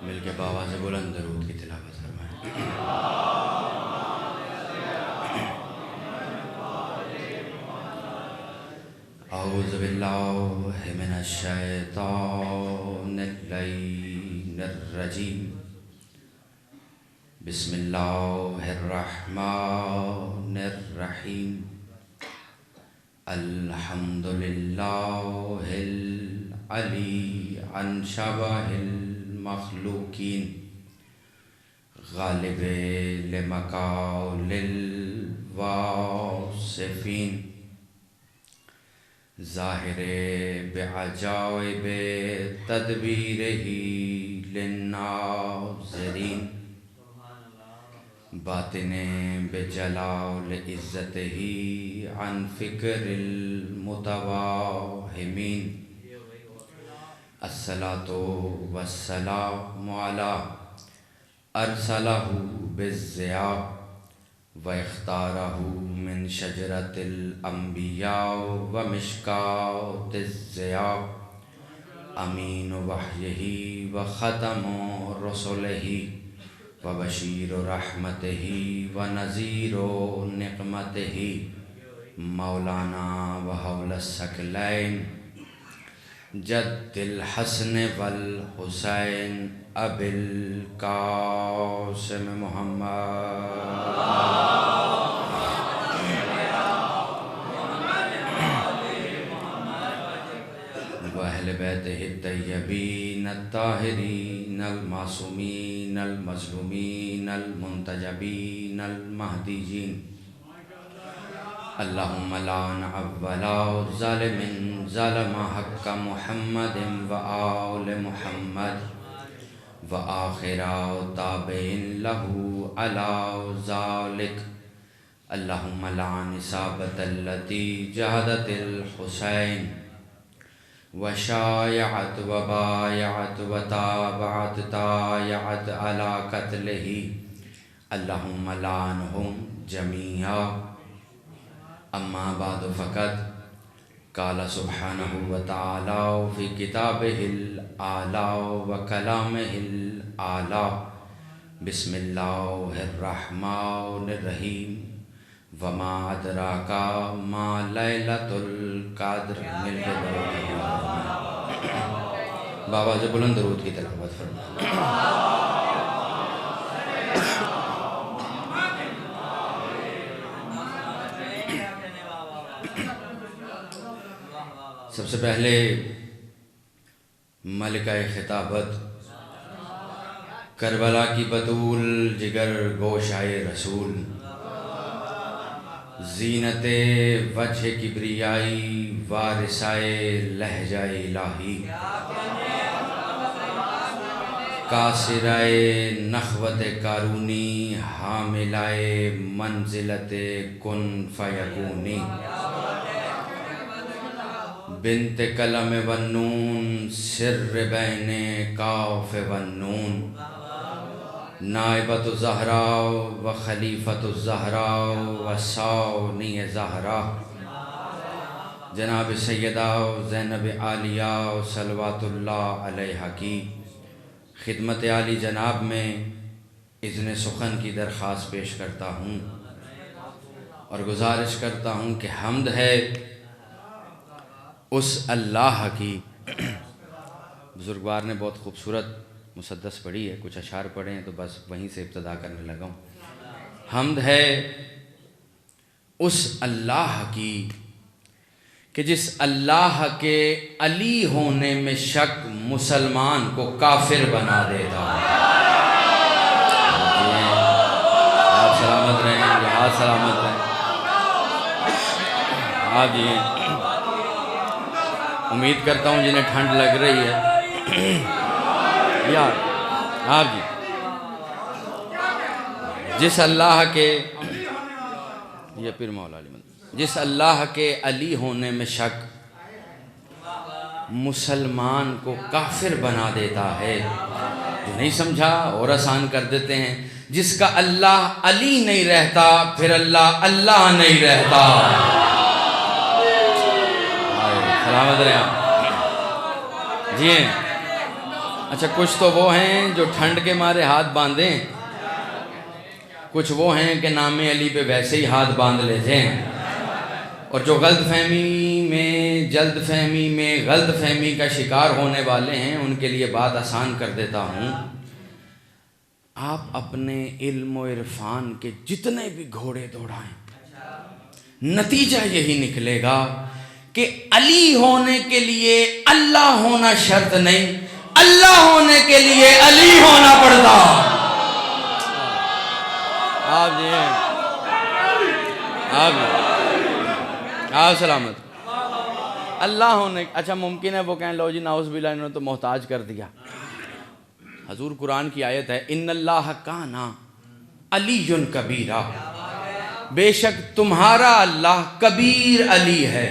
مل کے بآواز بلند درود کی تلاوت فرمائیں۔ اعوذ باللہ من الشیطان اللعین الرجیم، بسم اللہ الرحمن الرحیم، الحمد للہ العلی عن شبہ المخلوقین، غالب لمقال الواصفین، ظاہر بعجائب تدبیرہ للناظرین، باطن بجلال عزتہ عن فکر المتواہمین، الصلاۃ والسلام علی ارسلہ بالضیاء واختارہ من شجرۃ الانبیاء ومشکاۃ الضیاء، امین وحیہ وختم رسلہ وبشیر رحمتہ ونذیر نقمتہ، مولانا وحول الثقلین جد الحسن والحسین ابی القاسم محمد وأہل بیتہ الطیبین الطاہرین المعصومین المظلومین المنتجبین المہدیین، اللہم لعن اولا ظالم ظلم حق محمد وآل محمد وآخر تابع لہ علی ذالک، اللہم لعن اصابۃ التی جہدت الحسین وشایعت وبایعت وتابعت تایعت علی قتلہ، اللہم لعنہم جمیعا۔ اما بعد فقط قال سبحانہ وتعالی فی کتابہ الاعلی وکلامہ الاعلی، بسم اللہ الرحمن الرحیم، وما ادراک ما لیلۃ القدر، مل کے بآواز بلند درود کی تلاوت فرمائیں۔ سب سے پہلے ملکہ خطابت کربلا کی بطول، جگر گوشائے رسول، زینت وجہ کبریائی، وارثائے لہجہ الہی، کاسرائے نخوت کارونی، حاملائے منزلت کن فیکونی، بنت قلم والنون، سر بین کاف والنون، نائبۃ الزہراء و خلیفۃ الزہراء و ثانی زہرا، جناب سیدہ زینب عالیہ صلوات اللہ علیہ کی خدمت عالی جناب میں اذن سخن کی درخواست پیش کرتا ہوں اور گزارش کرتا ہوں کہ حمد ہے اس اللہ کی۔ بزرگوار نے بہت خوبصورت مسدس پڑھی ہے، کچھ اشعار پڑھے ہیں تو بس وہیں سے ابتدا کرنے لگا ہوں۔ حمد ہے اس اللہ کی کہ جس اللہ کے علی ہونے میں شک مسلمان کو کافر بنا دیتا ہے۔ آپ سلامت رہیں، جہاز سلامت رہیں۔ آپ جی امید کرتا ہوں جنہیں ٹھنڈ لگ رہی ہے یار، آپ جی جس اللہ کے یہ پھر مولا علی جس اللہ کے علی ہونے میں شک مسلمان کو کافر بنا دیتا ہے، جو نہیں سمجھا اور آسان کر دیتے ہیں، جس کا اللہ علی نہیں رہتا پھر اللہ اللہ نہیں رہتا۔ سلامت رہے آپ جی ہیں۔ اچھا کچھ تو وہ ہیں جو ٹھنڈ کے مارے ہاتھ باندھیں، کچھ وہ ہیں کہ نام علی پہ ویسے ہی ہاتھ باندھ لیتے ہیں، اور جو غلط فہمی میں، جلد فہمی میں، غلط فہمی کا شکار ہونے والے ہیں، ان کے لیے بات آسان کر دیتا ہوں۔ آپ اپنے علم و عرفان کے جتنے بھی گھوڑے دوڑائیں، نتیجہ یہی نکلے گا کہ علی ہونے کے لیے اللہ ہونا شرط نہیں، اللہ ہونے کے لیے علی ہونا پڑتا۔ آپ جی ہیں، آپ سلامت۔ اللہ ہونے، اچھا ممکن ہے وہ کہیں لو جی نعوذ باللہ انہوں نے تو محتاج کر دیا۔ حضور قرآن کی آیت ہے ان اللہ کان علی کبیرہ، بے شک تمہارا اللہ کبیر علی ہے۔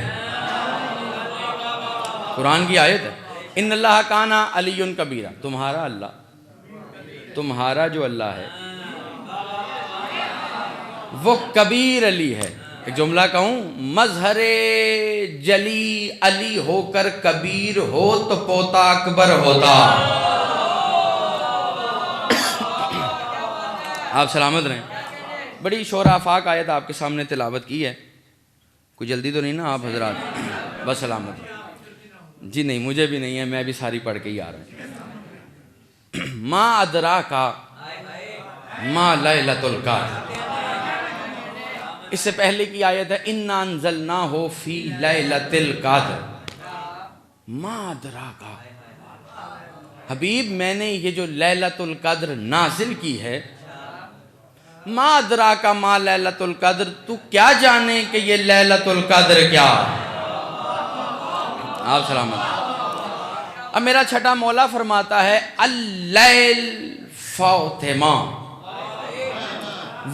قرآن کی آیت ہے ان اللہ کان علی کبیرہ، تمہارا اللہ، تمہارا جو اللہ ہے وہ کبیر علی ہے۔ ایک جملہ کہوں، مظہر جلی علی ہو کر کبیر ہو تو پوتا اکبر ہوتا۔ آپ سلامت رہیں۔ بڑی شور آفاق آیت آپ کے سامنے تلاوت کی ہے، کوئی جلدی تو نہیں نا آپ حضرات؟ بس سلامت رہیں۔ جی نہیں، مجھے بھی نہیں ہے، میں بھی ساری پڑھ کے ہی آ رہا ہوں۔ ما ادراکا ما لیلۃ القدر، اس سے پہلے کی آیت ہے انا انزلناہ فی لیلۃ القدر ما ادراکا۔ حبیب میں نے یہ جو لیلۃ القدر نازل کی ہے، ما ادراکا ما لیلۃ القدر، تو کیا جانے کہ یہ لیلۃ القدر کیا؟ آپ سلامت۔ اب میرا چھٹا مولا فرماتا ہے اللیل فاطمہ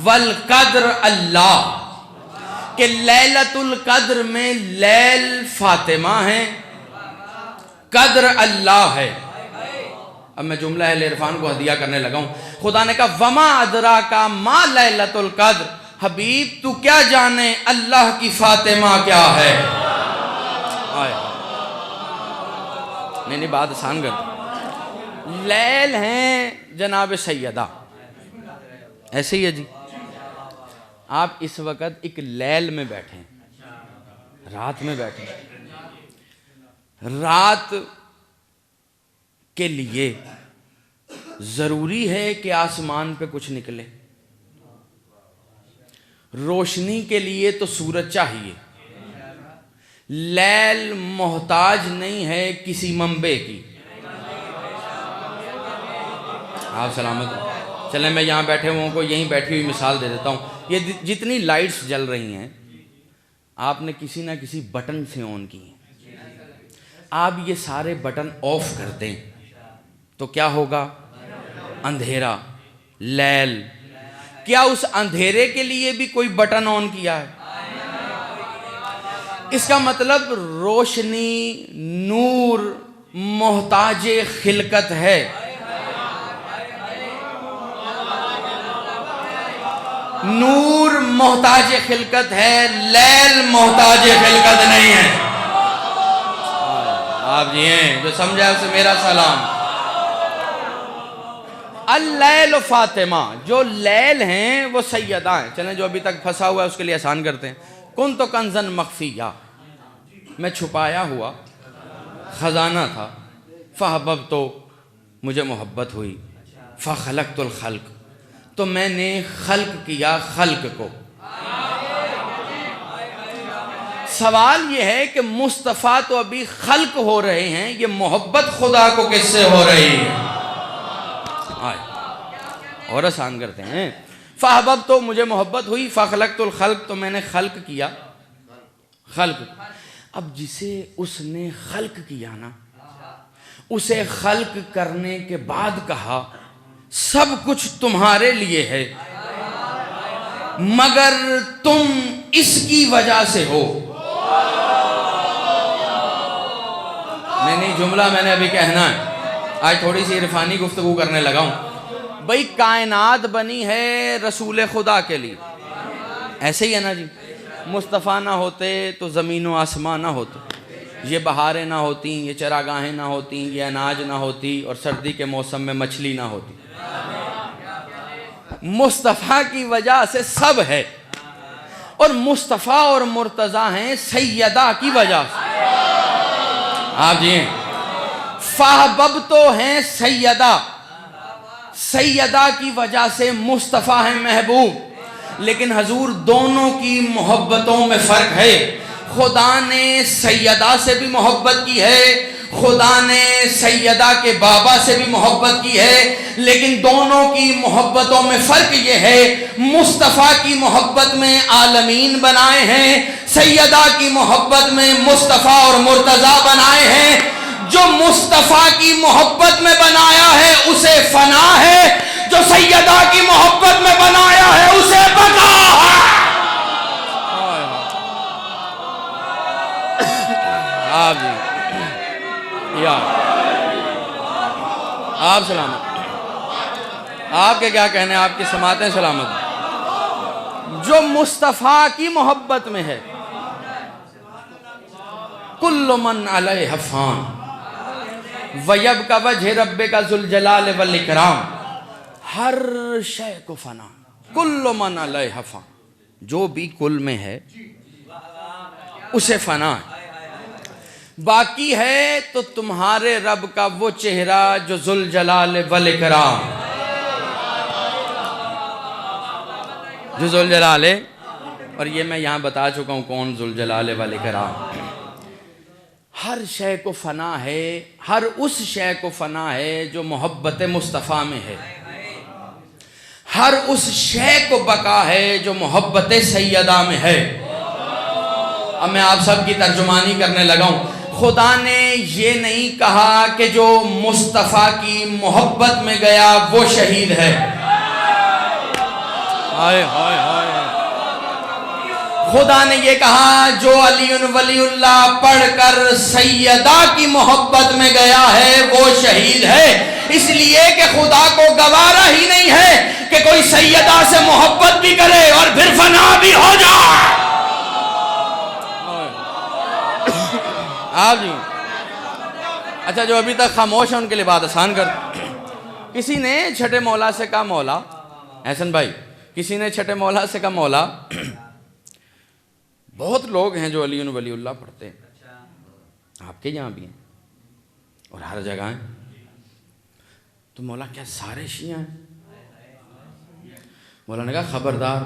والقدر اللہ، کہ لیلۃ القدر میں لیل فاطمہ ہے، قدر اللہ ہے۔ اب میں جملہ اہل عرفان کو ہدیہ کرنے لگا ہوں۔ خدا نے کہا وما ادراکا ما لیلۃ القدر، حبیب تو کیا جانے اللہ کی فاطمہ کیا ہے؟ نہیں بات آسان کر، لیل ہیں جناب سیدہ، ایسے ہی ہے جی۔ آپ اس وقت ایک لیل میں بیٹھے ہیں، رات میں بیٹھے ہیں۔ رات کے لیے ضروری ہے کہ آسمان پہ کچھ نکلے، روشنی کے لیے تو سورج چاہیے۔ لیل محتاج نہیں ہے کسی منبع کی۔ آپ سلامت ہو۔ چلیں میں یہاں بیٹھے ہوں کو یہیں بیٹھی ہوئی مثال دے دیتا ہوں۔ یہ جتنی لائٹس جل رہی ہیں آپ نے کسی نہ کسی بٹن سے آن کی ہیں، آپ یہ سارے بٹن آف کر دیں تو کیا ہوگا؟ اندھیرا، لیل۔ کیا اس اندھیرے کے لیے بھی کوئی بٹن آن کیا ہے؟ اس کا مطلب روشنی، نور محتاج خلقت ہے۔ نور محتاج خلقت ہے، لیل محتاج خلقت نہیں ہے۔ آپ جی ہیں، جو سمجھا اسے میرا سلام۔ اللیل فاطمہ، جو لیل ہیں وہ سیدہ ہیں۔ چلیں جو ابھی تک پھنسا ہوا ہے اس کے لیے آسان کرتے ہیں۔ کن تو کنزن مخفیہ، میں چھپایا ہوا خزانہ تھا، فحبب تو مجھے محبت ہوئی، فخلقت الخلق تو میں نے خلق کیا خلق کو۔ سوال یہ ہے کہ مصطفیٰ تو ابھی خلق ہو رہے ہیں، یہ محبت خدا کو کس سے ہو رہی ہے؟ اور آسان کرتے ہیں۔ فحبب تو مجھے محبت ہوئی، فخلقت الخلق تو میں نے خلق کیا خلق۔ اب جسے اس نے خلق کیا نا، اسے خلق کرنے کے بعد کہا سب کچھ تمہارے لیے ہے مگر تم اس کی وجہ سے ہو۔ نہیں جملہ میں نے ابھی کہنا ہے، آج تھوڑی سی عرفانی گفتگو کرنے لگا ہوں۔ بھئی کائنات بنی ہے رسول خدا کے لیے، ایسے ہی ہے نا جی۔ مصطفیٰ نہ ہوتے تو زمین و آسمان نہ ہوتے، یہ بہاریں نہ ہوتی، یہ چراگاہیں نہ ہوتی، یہ اناج نہ ہوتی، اور سردی کے موسم میں مچھلی نہ ہوتی۔ مصطفیٰ کی وجہ سے سب ہے، اور مصطفیٰ اور مرتضیٰ ہیں سیدہ کی وجہ سے۔ آپ جی فاحبب تو ہیں سیدہ، سیدہ کی وجہ سے مصطفیٰ ہیں محبوب، لیکن حضور دونوں کی محبتوں میں فرق ہے۔ خدا نے سیدہ سے بھی محبت کی ہے، خدا نے سیدہ کے بابا سے بھی محبت کی ہے، لیکن دونوں کی محبتوں میں فرق یہ ہے، مصطفیٰ کی محبت میں عالمین بنائے ہیں، سیدہ کی محبت میں مصطفیٰ اور مرتضیٰ بنائے ہیں۔ جو مصطفیٰ کی محبت میں بنایا ہے اسے فنا ہے، جو سیدہ کی محبت میں بنایا ہے اسے بقا ہے۔ آپ جی یا آپ سلامت، آپ کے کیا کہنے، آپ کی سماعتیں سلامت۔ جو مصطفیٰ کی محبت میں ہے، کل من علیہ فان وَيَبْقَ وَجْهِ رَبِّكَ ذُو الْجَلَالِ وَالْإِكْرَامِ، ہر شے کو فنا، کل من علیہ فان، جو بھی کل میں ہے اسے فنا ہے، باقی ہے تو تمہارے رب کا وہ چہرہ جو ذو الجلال والاکرام، جو ذو الجلال ہے، اور یہ میں یہاں بتا چکا ہوں کون ذو الجلال والاکرام۔ ہر شے کو فنا ہے، ہر اس شے کو فنا ہے جو محبت مصطفیٰ میں ہے، ہر اس شے کو بقا ہے جو محبت سیدہ میں ہے۔ اب میں آپ سب کی ترجمانی کرنے لگا ہوں۔ خدا نے یہ نہیں کہا کہ جو مصطفیٰ کی محبت میں گیا وہ شہید ہے، ہائے ہائے ہائے۔ خدا نے یہ کہا جو علی ولی اللہ پڑھ کر سیدہ کی محبت میں گیا ہے وہ شہید ہے، اس لیے کہ خدا کو گوارا ہی نہیں ہے کہ کوئی سیدہ سے محبت بھی کرے اور پھر فنا بھی ہو جائے۔ آپ جی اچھا، جو ابھی تک خاموش ہیں ان کے لیے بات آسان کر، کسی نے چھٹے مولا سے کہا مولا، احسن بھائی، کسی نے چھٹے مولا سے کہا مولا، بہت لوگ ہیں جو علی ولی اللہ پڑھتے ہیں، آپ کے یہاں بھی ہیں اور ہر جگہ ہیں، تو مولا کیا سارے شیعہ ہیں؟ مولا نے کہا خبردار،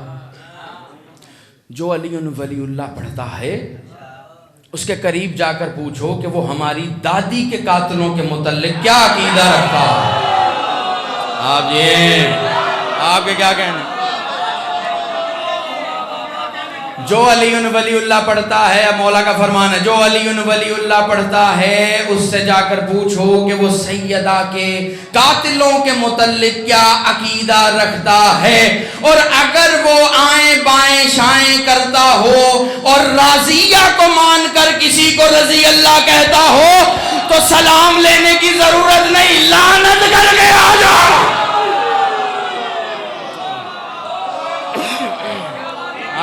جو علی ولی اللہ پڑھتا ہے اس کے قریب جا کر پوچھو کہ وہ ہماری دادی کے قاتلوں کے متعلق کیا عقیدہ رکھتا ہے۔ آپ یہ آپ کے کیا کہنے، جو علی ولی اللہ پڑھتا ہے، مولا کا فرمان ہے، جو علی ولی اللہ پڑھتا ہے اس سے جا کر پوچھو کہ وہ سیدہ کے قاتلوں کے متعلق کیا عقیدہ رکھتا ہے، اور اگر وہ آئیں بائیں شائیں کرتا ہو اور راضیہ کو مان کر کسی کو رضی اللہ کہتا ہو تو سلام لینے کی ضرورت نہیں، لعنت کر کے آ جاؤ۔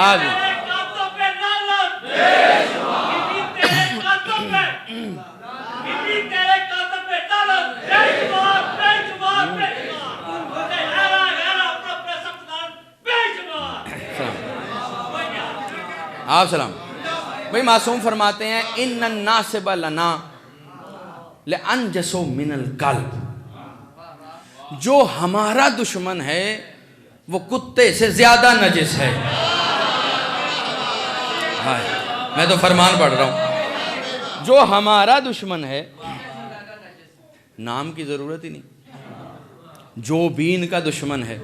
آج آپ سلام بھئی، معصوم فرماتے ہیں ان الناسب لنا لانجس من القلب، جو ہمارا دشمن ہے وہ کتے سے زیادہ نجس ہے۔ میں تو فرمان پڑھ رہا ہوں، جو ہمارا دشمن ہے، نام کی ضرورت ہی نہیں، جو بھی ان کا دشمن ہے،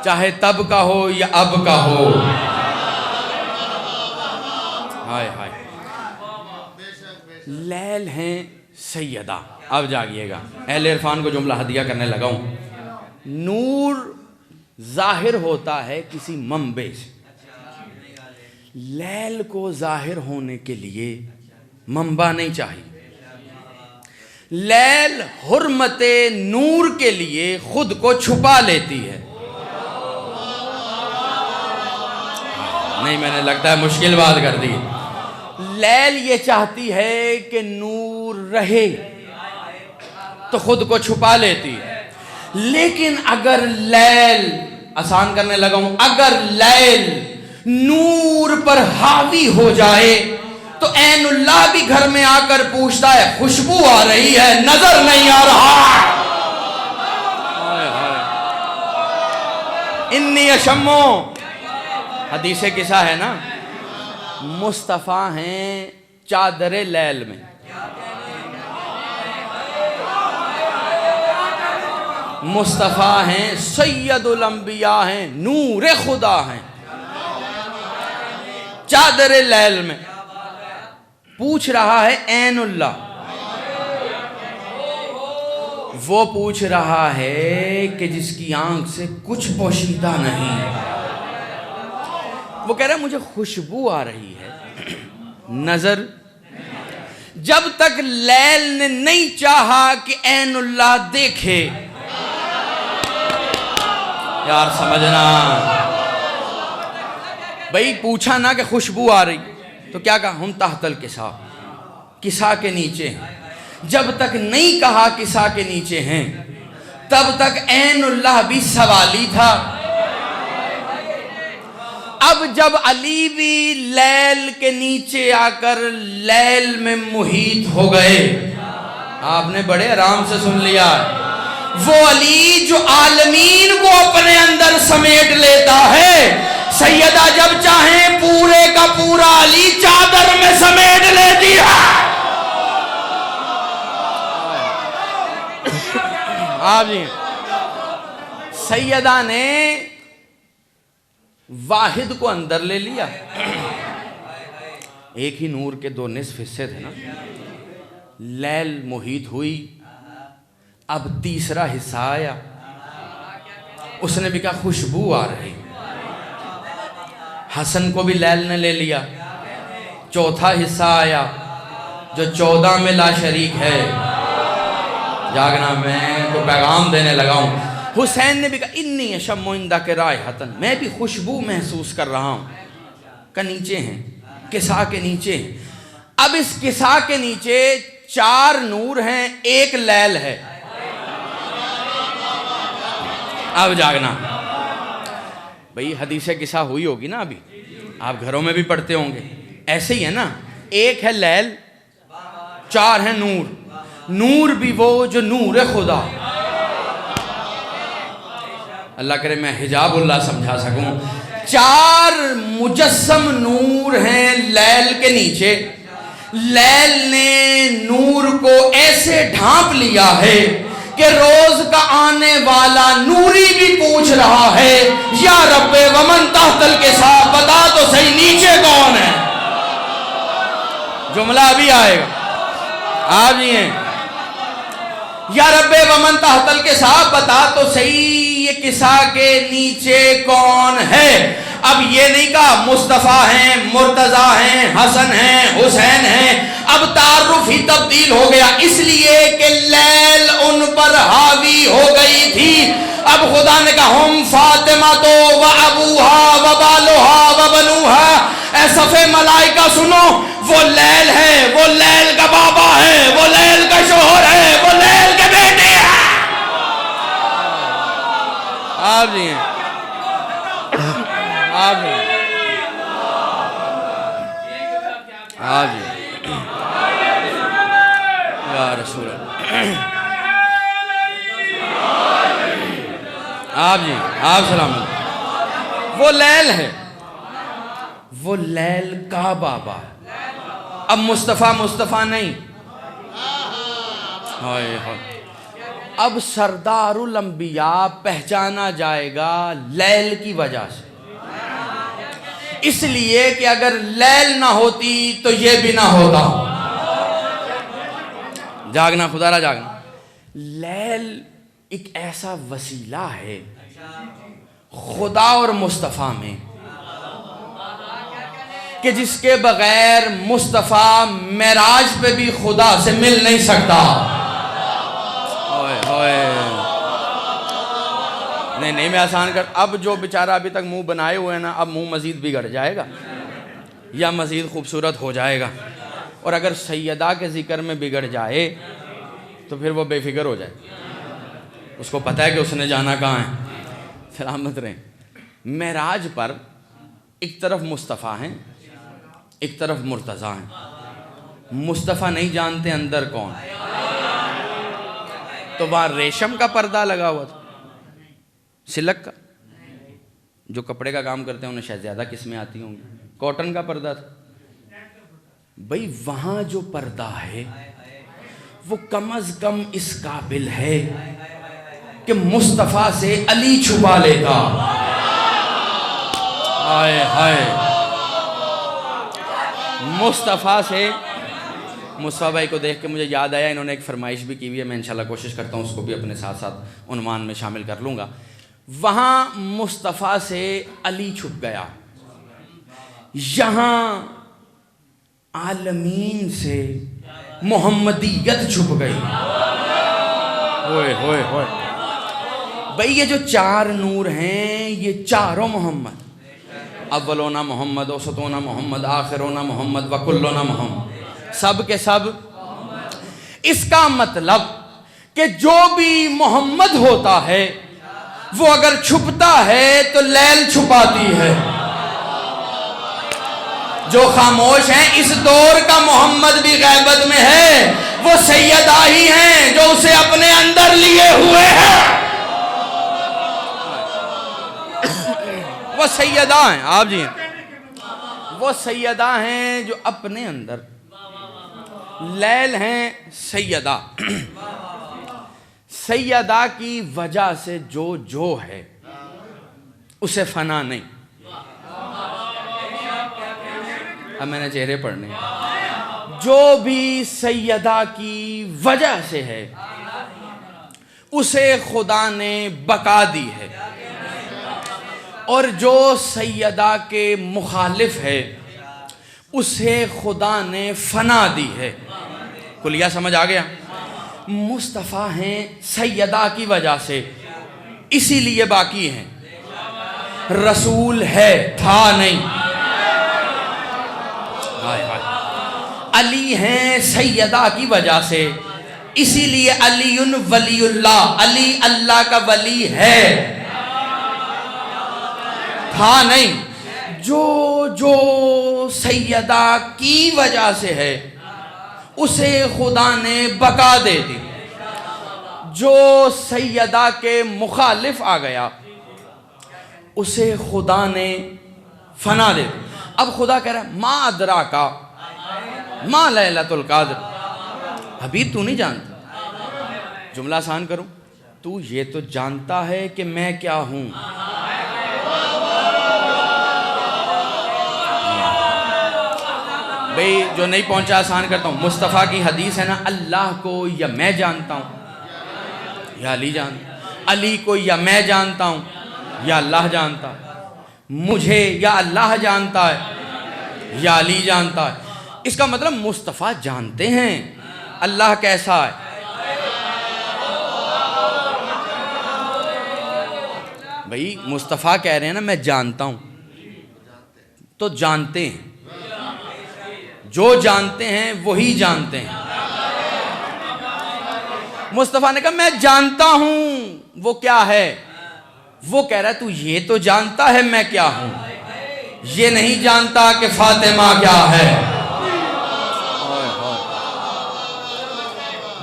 چاہے تب کا ہو یا اب کا ہو، ہائے ہائے، لیل ہیں سیدہ۔ اب جاگئے گا، اہل عرفان کو جملہ ہدیہ کرنے لگا ہوں۔ نور ظاہر ہوتا ہے کسی منبع سے، لیل کو ظاہر ہونے کے لیے منبع نہیں چاہیے، لیل حرمت نور کے لیے خود کو چھپا لیتی ہے۔ نہیں، میں نے لگتا ہے مشکل بات کر دی۔ لیل یہ چاہتی ہے کہ نور رہے تو خود کو چھپا لیتی ہے، لیکن اگر لیل، آسان کرنے لگا ہوں، اگر لیل نور پر حاوی ہو جائے تو عین اللہ بھی گھر میں آ کر پوچھتا ہے خوشبو آ رہی ہے، نظر نہیں آ رہا۔ انی اشمو، حدیث قصہ ہے نا، مصطفیٰ ہیں چادر لیل میں، مصطفیٰ ہیں سید الانبیاء ہیں، نور خدا ہیں، چادر لیل میں پوچھ رہا ہے عین اللہ، وہ پوچھ رہا ہے کہ جس کی آنکھ سے کچھ پوشیدہ نہیں، وہ کہہ رہا ہے مجھے خوشبو آ رہی ہے، نظر۔ جب تک لیل نے نہیں چاہا کہ عین اللہ دیکھے، یار سمجھنا بھئی، پوچھا نا کہ خوشبو آ رہی تو کیا کہا، ہم تحت الکسا، کسا کے نیچے ہیں۔ جب تک نہیں کہا کسا کے نیچے ہیں تب تک عین اللہ بھی سوالی تھا۔ اب جب علی بھی لیل کے نیچے آ کر لیل میں محیط ہو گئے، آپ نے بڑے آرام سے سن لیا، وہ علی جو عالمین کو اپنے اندر سمیٹ لیتا ہے، سیدہ جب چاہیں پورے کا پورا علی چادر میں سمیٹ لیتی ہے۔ آپ جی سیدہ نے واحد کو اندر لے لیا، ایک ہی نور کے دو نصف حصے تھے نا، لیل محیط ہوئی، اب تیسرا حصہ آیا، اس نے بھی کہا خوشبو آ رہی، حسن کو بھی لیل نے لے لیا، چوتھا حصہ آیا جو 14 میں لا شریک ہے، جاگنا میں تو پیغام دینے لگا ہوں، حسین نے بھی کہا انی اشم عندک رائحۃ، میں بھی خوشبو محسوس کر رہا ہوں، کہ نیچے ہیں، کسا کے نیچے ہیں۔ اب اس کسا کے نیچے 4 نور ہیں، ایک لیل ہے، اب جاگنا بھئی، حدیث قصہ ہوئی ہوگی نا، ابھی آپ گھروں میں بھی پڑھتے ہوں گے، ایسے ہی ہے نا، ایک ہے لیل، 4 ہیں نور، نور بھی وہ جو نور خدا، اللہ کرے میں حجاب اللہ سمجھا سکوں، 4 مجسم نور ہیں لیل کے نیچے، لیل نے نور کو ایسے ڈھانپ لیا ہے کہ روز کا آنے والا نوری بھی پوچھ رہا ہے یا رب ومن تحت الکسا، بتا تو صحیح نیچے کون ہے، جملہ ابھی آئے گا، آپ جی ہیں، یا رب ومن تحت الکسا، بتا تو صحیح یہ کسا کے نیچے کون ہے۔ اب یہ نہیں کہا مصطفیٰ ہیں، مرتضیٰ ہیں، حسن ہیں، حسین ہیں، اب تعارف ہی تبدیل ہو گیا، اس لیے کہ لیل ان پر حاوی ہو گئی تھی۔ اب خدا نے کہا ہم فاطمہ تو و ابوہا و بالوہا و بنوہا، اے صفِ ملائکہ سنو، وہ لیل ہے، وہ لیل کا بابا ہے، وہ لیل کا شوہر ہے، وہ لیل کے بیٹے ہیں۔ آپ جی ہیں، آپ جی ہیں، آپ جی ہیں، یا رسول اللہ، آپ جی، آپ سلام علیکم، وہ لیل ہے، وہ لیل کا بابا ہے۔ اب مصطفیٰ نہیں، اب سردار الانبیاء پہچانا جائے گا لیل کی وجہ سے، اس لیے کہ اگر لیل نہ ہوتی تو یہ بھی نہ ہوتا۔ جاگنا خدا را جاگنا، لیل ایک ایسا وسیلہ ہے خدا اور مصطفیٰ میں کہ جس کے بغیر مصطفیٰ معراج پہ بھی خدا سے مل نہیں سکتا۔ نہیں میں آسان کر، اب جو بیچارہ ابھی تک منہ بنائے ہوئے ہیں نا، اب منہ مزید بگڑ جائے گا یا مزید خوبصورت ہو جائے گا۔ اور اگر سیدہ کے ذکر میں بگڑ جائے تو پھر وہ بے فکر ہو جائے، اس کو پتہ ہے کہ اس نے جانا کہاں ہے۔ سلامت رہیں۔ معراج پر ایک طرف مصطفیٰ ہیں، ایک طرف مرتضیٰ ہیں۔ مصطفیٰ نہیں جانتے اندر کون، تو وہاں ریشم کا پردہ لگا ہوا تھا، سلک کا، جو کپڑے کا کام کرتے ہیں انہیں شاید زیادہ قسمیں آتی ہوں گی، کاٹن کا پردہ تھا۔ بھئی وہاں جو پردہ ہے وہ کم از کم اس قابل ہے کہ مصطفیٰ سے علی چھپا لیتا۔ ہائے ہائے، مصطفیٰ سے، مصطفیٰ بھائی کو دیکھ کے مجھے یاد آیا، انہوں نے ایک فرمائش بھی کی ہوئی ہے، میں انشاءاللہ کوشش کرتا ہوں اس کو بھی اپنے ساتھ ساتھ عنوان میں شامل کر لوں گا۔ وہاں مصطفیٰ سے علی چھپ گیا، یہاں عالمین سے محمدیت چھپ گئی۔ ہوئے ہوئے ہوئے، بھئی یہ جو چار نور ہیں یہ چاروں محمد، اولونا محمد، اوسطونا محمد، آخرونا محمد، وکلونا محمد، سب کے سب۔ اس کا مطلب کہ جو بھی محمد ہوتا ہے وہ اگر چھپتا ہے تو لیل چھپاتی ہے۔ جو خاموش ہیں، اس دور کا محمد بھی غیبت میں ہے، وہ سیدہ ہی ہیں جو اسے اپنے اندر لیے ہوئے ہیں۔ وہ سیدہ ہیں، آپ جی وہ سیدہ ہیں جو اپنے اندر، لیل ہیں سیدہ۔ سیدہ کی وجہ سے جو ہے اسے فنا نہیں۔ اب میں نے چہرے پڑھنے، جو بھی سیدہ کی وجہ سے ہے اسے خدا نے بقا دی ہے، اور جو سیدہ کے مخالف ہے اسے خدا نے فنا دی ہے۔ کلیہ سمجھ آ گیا؟ مصطفیٰ ہیں سیدہ کی وجہ سے، اسی لیے باقی ہیں۔ رسول ہے، تھا نہیں۔ علی ہیں سیدہ کی وجہ سے، اسی لیے علی ولی اللہ، علی اللہ کا ولی ہے، تھا نہیں۔ جو سیدہ کی وجہ سے ہے اسے خدا نے بقا دے دی۔ جو سیدہ کے مخالف آ گیا اسے خدا نے فنا دے دی۔ اب خدا کہہ رہا ہے ما ادراکا ما لیلۃ القدر، حبیب تو نہیں جانتا، جملہ آسان کروں، تو یہ تو جانتا ہے کہ میں کیا ہوں۔ بھئی جو نہیں پہنچا آسان کرتا ہوں، مصطفیٰ کی حدیث ہے نا، اللہ کو یا میں جانتا ہوں یا علی جانتا، علی کو یا میں جانتا ہوں یا اللہ جانتا ہے، مجھے یا اللہ جانتا ہے یا علی جانتا ہے۔ اس کا مطلب مصطفیٰ جانتے ہیں اللہ کیسا ہے۔ بھئی مصطفیٰ کہہ رہے ہیں نا میں جانتا ہوں، تو جانتے ہیں، جو جانتے ہیں وہی جانتے ہیں۔ مصطفیٰ نے کہا میں جانتا ہوں وہ کیا ہے، وہ کہہ رہا ہے تو یہ تو جانتا ہے میں کیا ہوں، یہ نہیں جانتا کہ فاطمہ کیا ہے۔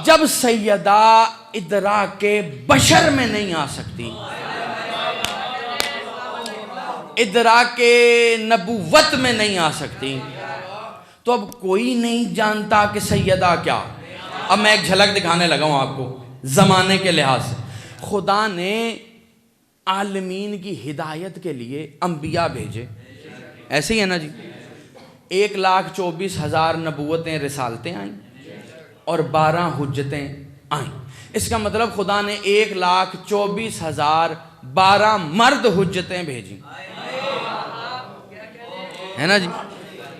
جب سیدہ ادراک بشر میں نہیں آ سکتی، ادراک نبوت میں نہیں آ سکتی، تو اب کوئی نہیں جانتا کہ سیدہ کیا۔ اب میں ایک جھلک دکھانے لگا ہوں آپ کو زمانے کے لحاظ سے۔ خدا نے عالمین کی ہدایت کے لیے انبیاء بھیجے، ایسے ہی ہے نا جی، 1,24,000 نبوتیں رسالتیں آئیں اور 12 حجتیں آئیں۔ اس کا مطلب خدا نے 1,24,000 12 مرد حجتیں بھیجیں، ہے نا جی۔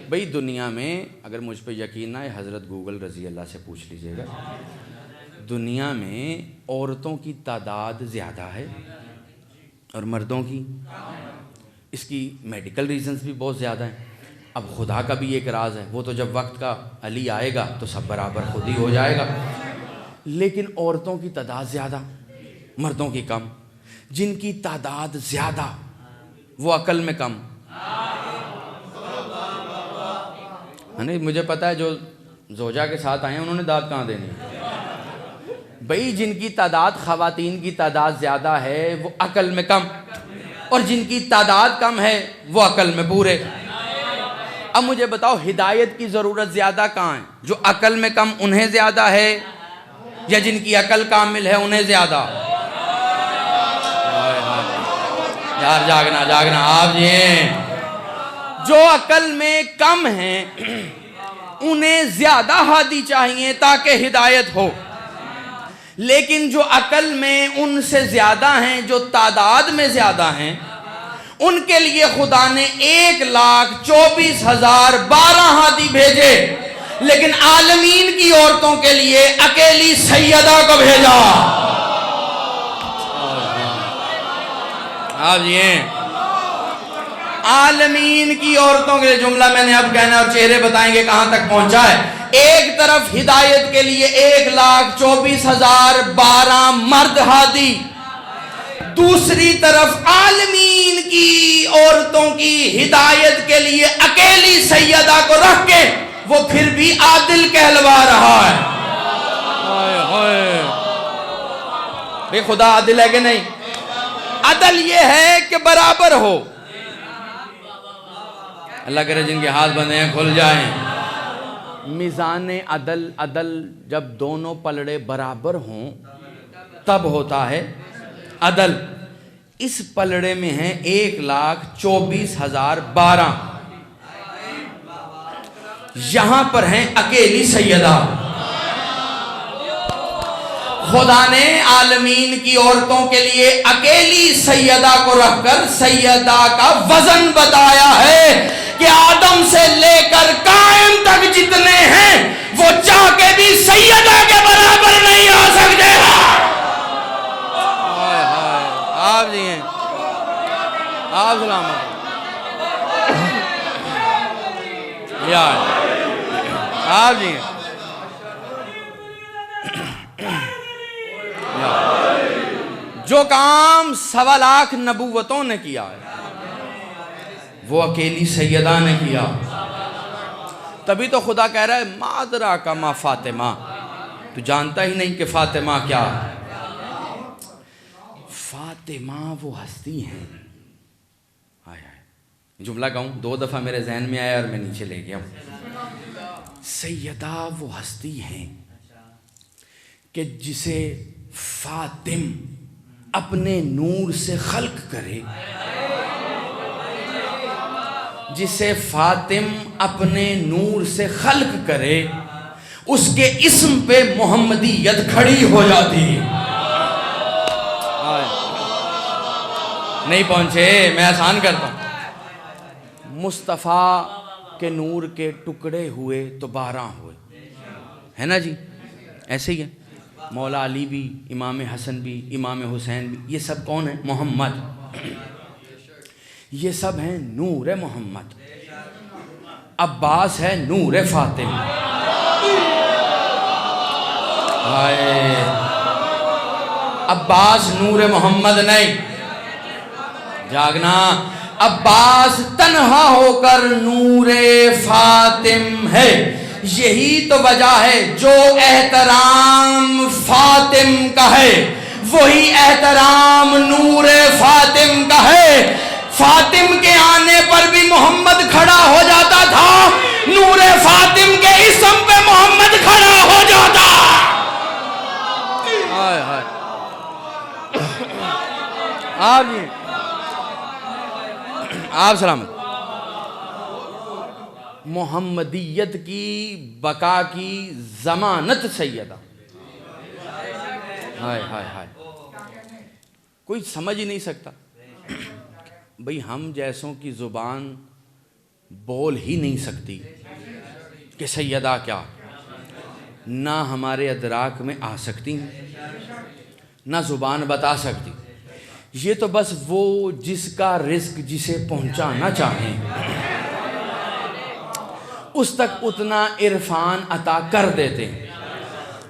بھئی دنیا میں اگر مجھ پہ یقین نہ ہے، حضرت گوگل رضی اللہ سے پوچھ لیجئے گا، دنیا میں عورتوں کی تعداد زیادہ ہے اور مردوں کی، اس کی میڈیکل ریزنز بھی بہت زیادہ ہیں۔ اب خدا کا بھی ایک راز ہے، وہ تو جب وقت کا علی آئے گا تو سب برابر خود ہی ہو جائے گا، لیکن عورتوں کی تعداد زیادہ، مردوں کی کم، جن کی تعداد زیادہ وہ عقل میں کم۔ نہیں، مجھے پتہ ہے جو زوجہ کے ساتھ آئے ہیں انہوں نے داد کہاں دینی ہے بھئی، جن کی تعداد، خواتین کی تعداد زیادہ ہے وہ عقل میں کم، اور جن کی تعداد کم ہے وہ عقل میں پورے۔ اب مجھے بتاؤ ہدایت کی ضرورت زیادہ کہاں ہے؟ جو عقل میں کم انہیں زیادہ ہے یا جن کی عقل کامل ہے انہیں زیادہ؟ یار جاگنا جاگنا آپ جی ہیں۔ جو عقل میں کم ہیں انہیں زیادہ ہادی چاہیے تاکہ ہدایت ہو، لیکن جو عقل میں ان سے زیادہ ہیں، جو تعداد میں زیادہ ہیں، ان کے لیے خدا نے 1,24,012 ہادی بھیجے، لیکن عالمین کی عورتوں کے لیے اکیلی سیدہ کو بھیجا۔ آپ یہ عالمین کی عورتوں کے لیے، جملہ میں نے اب کہنا اور چہرے بتائیں گے کہاں تک پہنچا ہے۔ ایک طرف ہدایت کے لیے 1,24,012 مرد ہادی، دوسری طرف عالمین کی عورتوں کی ہدایت کے لیے اکیلی سیدہ کو رکھ کے وہ پھر بھی عادل کہلوا رہا ہے۔ بھئی خدا عادل ہے کہ نہیں؟ عدل یہ ہے کہ برابر ہو۔ اللہ کرے جن کے ہاتھ بندے ہیں کھل جائیں۔ میزان عدل جب دونوں پلڑے برابر ہوں تب ہوتا ہے عدل۔ اس پلڑے میں ہیں 1,24,012، یہاں پر ہیں اکیلی سیدہ۔ خدا نے عالمین کی عورتوں کے لیے اکیلی سیدہ کو رکھ کر سیدہ کا وزن بتایا ہے کہ آدم سے لے کر قائم تک جتنے ہیں وہ چاہ کے بھی سیدہ کے برابر نہیں آ سکتے۔ آپ جی ہیں، آپ سلامت یار، آپ جی ہیں۔ جو کام 1.25 نبوتوں نے کیا ہے وہ اکیلی سیدہ نے کیا۔ تبھی تو خدا کہہ رہا ہے مادرا کا ما فاطمہ، تو جانتا ہی نہیں کہ فاطمہ کیا ہے۔ فاطمہ وہ ہستی ہیں، جملہ کہوں 2 دفعہ میرے ذہن میں آیا اور میں نیچے لے گیا ہوں۔ سیدہ وہ ہستی ہیں کہ جسے فاطم اپنے نور سے خلق کرے، جسے فاطم اپنے نور سے خلق کرے، اس کے اسم پہ محمدیت کھڑی ہو جاتی۔ نہیں پہنچے، میں آسان کرتا ہوں۔ مصطفیٰ کے نور کے ٹکڑے ہوئے تو 12 ہوئے، ہے نا جی؟ ایسے ہی ہے۔ مولا علی بھی، امام حسن بھی، امام حسین بھی، یہ سب کون ہیں؟ محمد۔ یہ سب ہیں نور محمد۔ عباس ہے نور فاطم۔ عباس نور محمد نہیں، جاگنا۔ عباس تنہا ہو کر نور فاطم ہے۔ یہی تو وجہ ہے جو احترام فاطم کا ہے وہی احترام نور فاطم کا ہے۔ فاطم کے آنے پر بھی محمد کھڑا ہو جاتا تھا، نور فاطم کے اسم پہ محمد کھڑا ہو جاتا۔ آپ سلامت۔ محمدیت کی بقا کی ضمانت سیدہ۔ ہائے ہائے ہائے، کوئی سمجھ ہی نہیں سکتا بھئی، ہم جیسوں کی زبان بول ہی نہیں سکتی کہ سیدہ کیا، نہ ہمارے ادراک میں آ سکتی نہ زبان بتا سکتی۔ یہ تو بس وہ جس کا رزق جسے پہنچانا چاہیں، اس تک اتنا عرفان عطا کر دیتے ہیں۔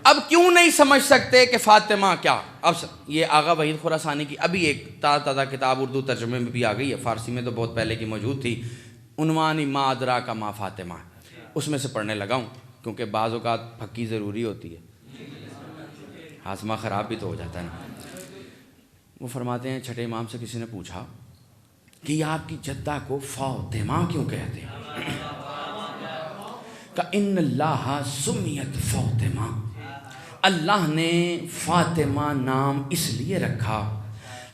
اب کیوں نہیں سمجھ سکتے کہ فاطمہ کیا؟ اب یہ آغا وحید خراسانی کی ابھی ایک تازہ کتاب اردو ترجمے میں بھی آ گئی ہے، فارسی میں تو بہت پہلے کی موجود تھی، عنوان ما ادراک ما فاطمہ، اس میں سے پڑھنے لگا ہوں کیونکہ بعض اوقات پھکی ضروری ہوتی ہے، ہاضمہ خراب بھی تو ہو جاتا ہے نا۔ وہ فرماتے ہیں چھٹے امام سے کسی نے پوچھا کہ یہ آپ کی جدہ کو فاطمہ کیوں کہتے ہیں؟ کہ ان اللہ سمیت فاطمہ، اللہ نے فاطمہ نام اس لیے رکھا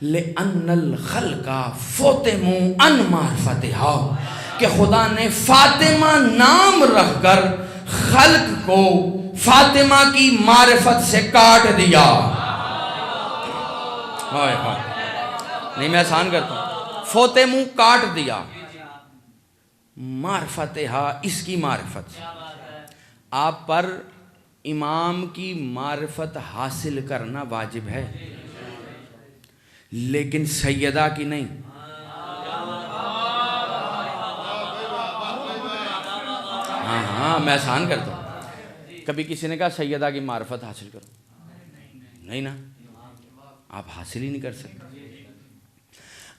لِأَنَّ الْخَلْقَ فُتِمُوا عَنْ مَعْرِفَتِهَا، کہ خدا نے فاطمہ نام رکھ کر خلق کو فاطمہ کی معرفت سے کاٹ دیا۔ نہیں میں آسان کرتا ہوں، فوتمو کاٹ دیا، معرفتها اس کی معرفت۔ آپ پر امام کی معرفت حاصل کرنا واجب ہے لیکن سیدہ کی نہیں۔ ہاں میں آسان کرتا ہوں، کبھی کسی نے کہا سیدہ کی معرفت حاصل کرو، نہیں نا، آپ حاصل ہی نہیں کر سکتے۔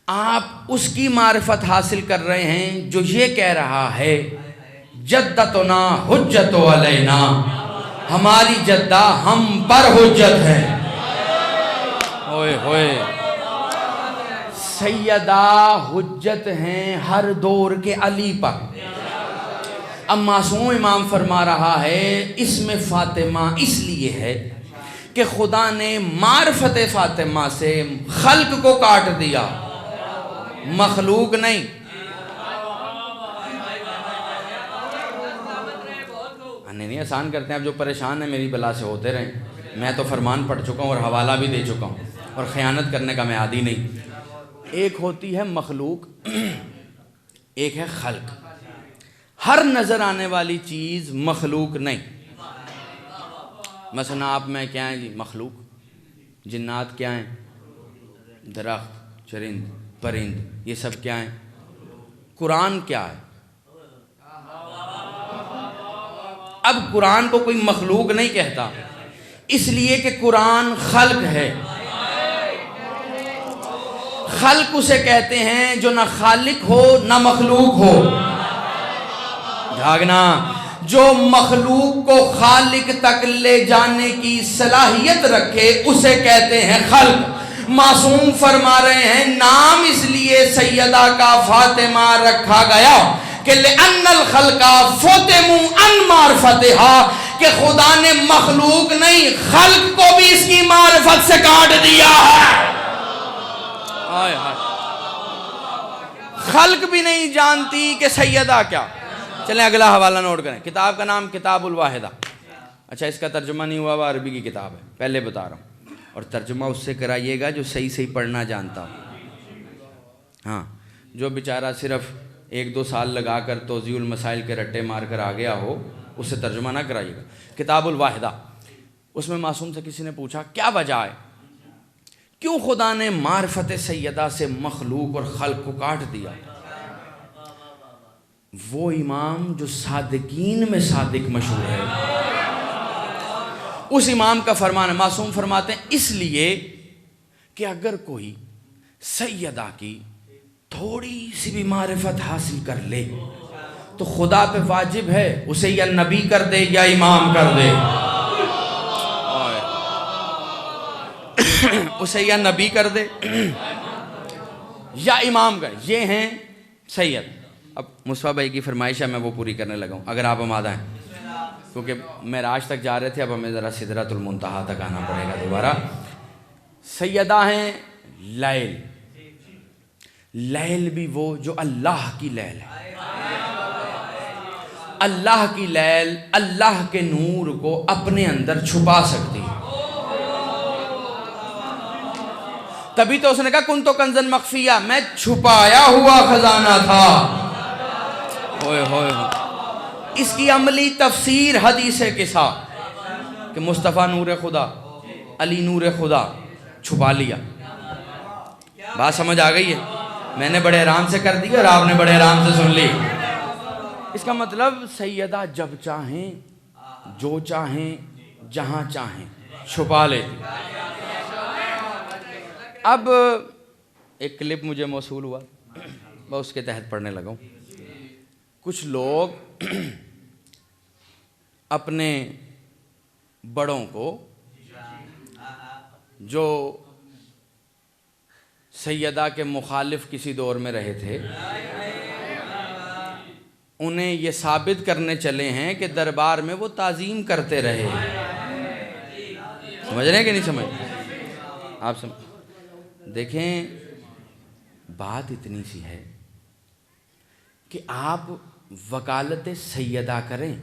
آپ اس کی معرفت حاصل کر رہے ہیں جو یہ کہہ رہا ہے جدتنا حجت علینا، ہماری جدہ ہم پر حجت ہے۔ ہوئے ہوئے، سیدہ حجت ہیں ہر دور کے علی پر۔ اب معصوم امام فرما رہا ہے اس میں فاطمہ اس لیے ہے کہ خدا نے معرفت فاطمہ سے خلق کو کاٹ دیا، مخلوق نہیں۔ نہیں آسان کرتے ہیں، اب جو پریشان ہیں میری بلا سے ہوتے رہیں، میں تو فرمان پڑھ چکا ہوں اور حوالہ بھی دے چکا ہوں، اور خیانت کرنے کا میں عادی نہیں۔ ایک ہوتی ہے مخلوق، ایک ہے خلق۔ ہر نظر آنے والی چیز مخلوق نہیں۔ مثلا آپ میں کیا ہیں جی؟ مخلوق۔ جنات کیا ہیں؟ درخت، چرند، پرند، یہ سب کیا ہیں؟ قرآن کیا ہے؟ اب قرآن کو کوئی مخلوق نہیں کہتا اس لیے کہ قرآن خلق ہے۔ خلق اسے کہتے ہیں جو نہ خالق ہو نہ مخلوق ہو۔ جھاگنا، جو مخلوق کو خالق تک لے جانے کی صلاحیت رکھے اسے کہتے ہیں خلق۔ معصوم فرما رہے ہیں نام اس لیے سیدہ کا فاطمہ رکھا گیا کہ لِأَنَّ الْخَلْقَ فُتِمُوا عَنْ مَعْرِفَتِهَا، کہ خدا نے مخلوق نہیں خلق کو بھی اس کی معرفت سے کاٹ دیا ہے۔ خلق بھی نہیں جانتی کہ سیدہ کیا۔ چلیں اگلا حوالہ نوٹ کریں، کتاب کا نام کتاب الواحدہ۔ اچھا اس کا ترجمہ نہیں ہوا، وہ عربی کی کتاب ہے، پہلے بتا رہا ہوں، اور ترجمہ اس سے کرائیے گا جو صحیح پڑھنا جانتا ہو۔ ہاں، جو بیچارہ صرف 1-2 سال لگا کر توضیح المسائل کے رٹے مار کر آ گیا ہو اس سے ترجمہ نہ کرائیے گا۔ کتاب الواحدہ، اس میں معصوم سے کسی نے پوچھا کیا وجہ ہے، کیوں خدا نے معرفت سیدہ سے مخلوق اور خلق کو کاٹ دیا؟ وہ امام جو صادقین میں صادق مشہور ہے، اس امام کا فرمان ہے، معصوم فرماتے ہیں اس لیے کہ اگر کوئی سیدہ کی تھوڑی سی بھی معرفت حاصل کر لے تو خدا پہ واجب ہے اسے یا نبی کر دے یا امام کر دے، اسے یا نبی کر دے یا امام کر۔ یہ ہیں سید۔ اب مصطفیٰ بھائی کی فرمائش ہے، میں وہ پوری کرنے لگا ہوں اگر آپ آمادہ ہیں، کیونکہ معراج تک جا رہے تھے، اب ہمیں ذرا سدرۃ المنتہا تک آنا پڑے گا دوبارہ۔ سیدہ ہیں لیل، لیل بھی وہ جو اللہ کی لیل ہے۔ اللہ کی لیل اللہ کے نور کو اپنے اندر چھپا سکتی ہے۔ تبھی تو اس نے کہا کنتو کنزن مخفیہ، میں چھپایا ہوا خزانہ تھا۔ ہوئے ہوئے ہوئے، اس کی عملی تفسیر حدیث قصہ کہ مصطفیٰ نور خدا، علی نور خدا، چھپا لیا۔ بات سمجھ آ گئی ہے؟ میں نے بڑے آرام سے کر دی اور آپ نے بڑے آرام سے سن لی۔ اس کا مطلب سیدہ جب چاہیں جو چاہیں جہاں چاہیں چھپا لیتی. اب ایک کلپ مجھے موصول ہوا، میں اس کے تحت پڑھنے لگا ہوں. کچھ لوگ اپنے بڑوں کو جو سیدہ کے مخالف کسی دور میں رہے تھے، انہیں یہ ثابت کرنے چلے ہیں کہ دربار میں وہ تعظیم کرتے رہے. سمجھ رہے ہیں کہ نہیں سمجھ؟ آپ دیکھیں بات اتنی سی ہے کہ آپ وکالت سیدہ کریں،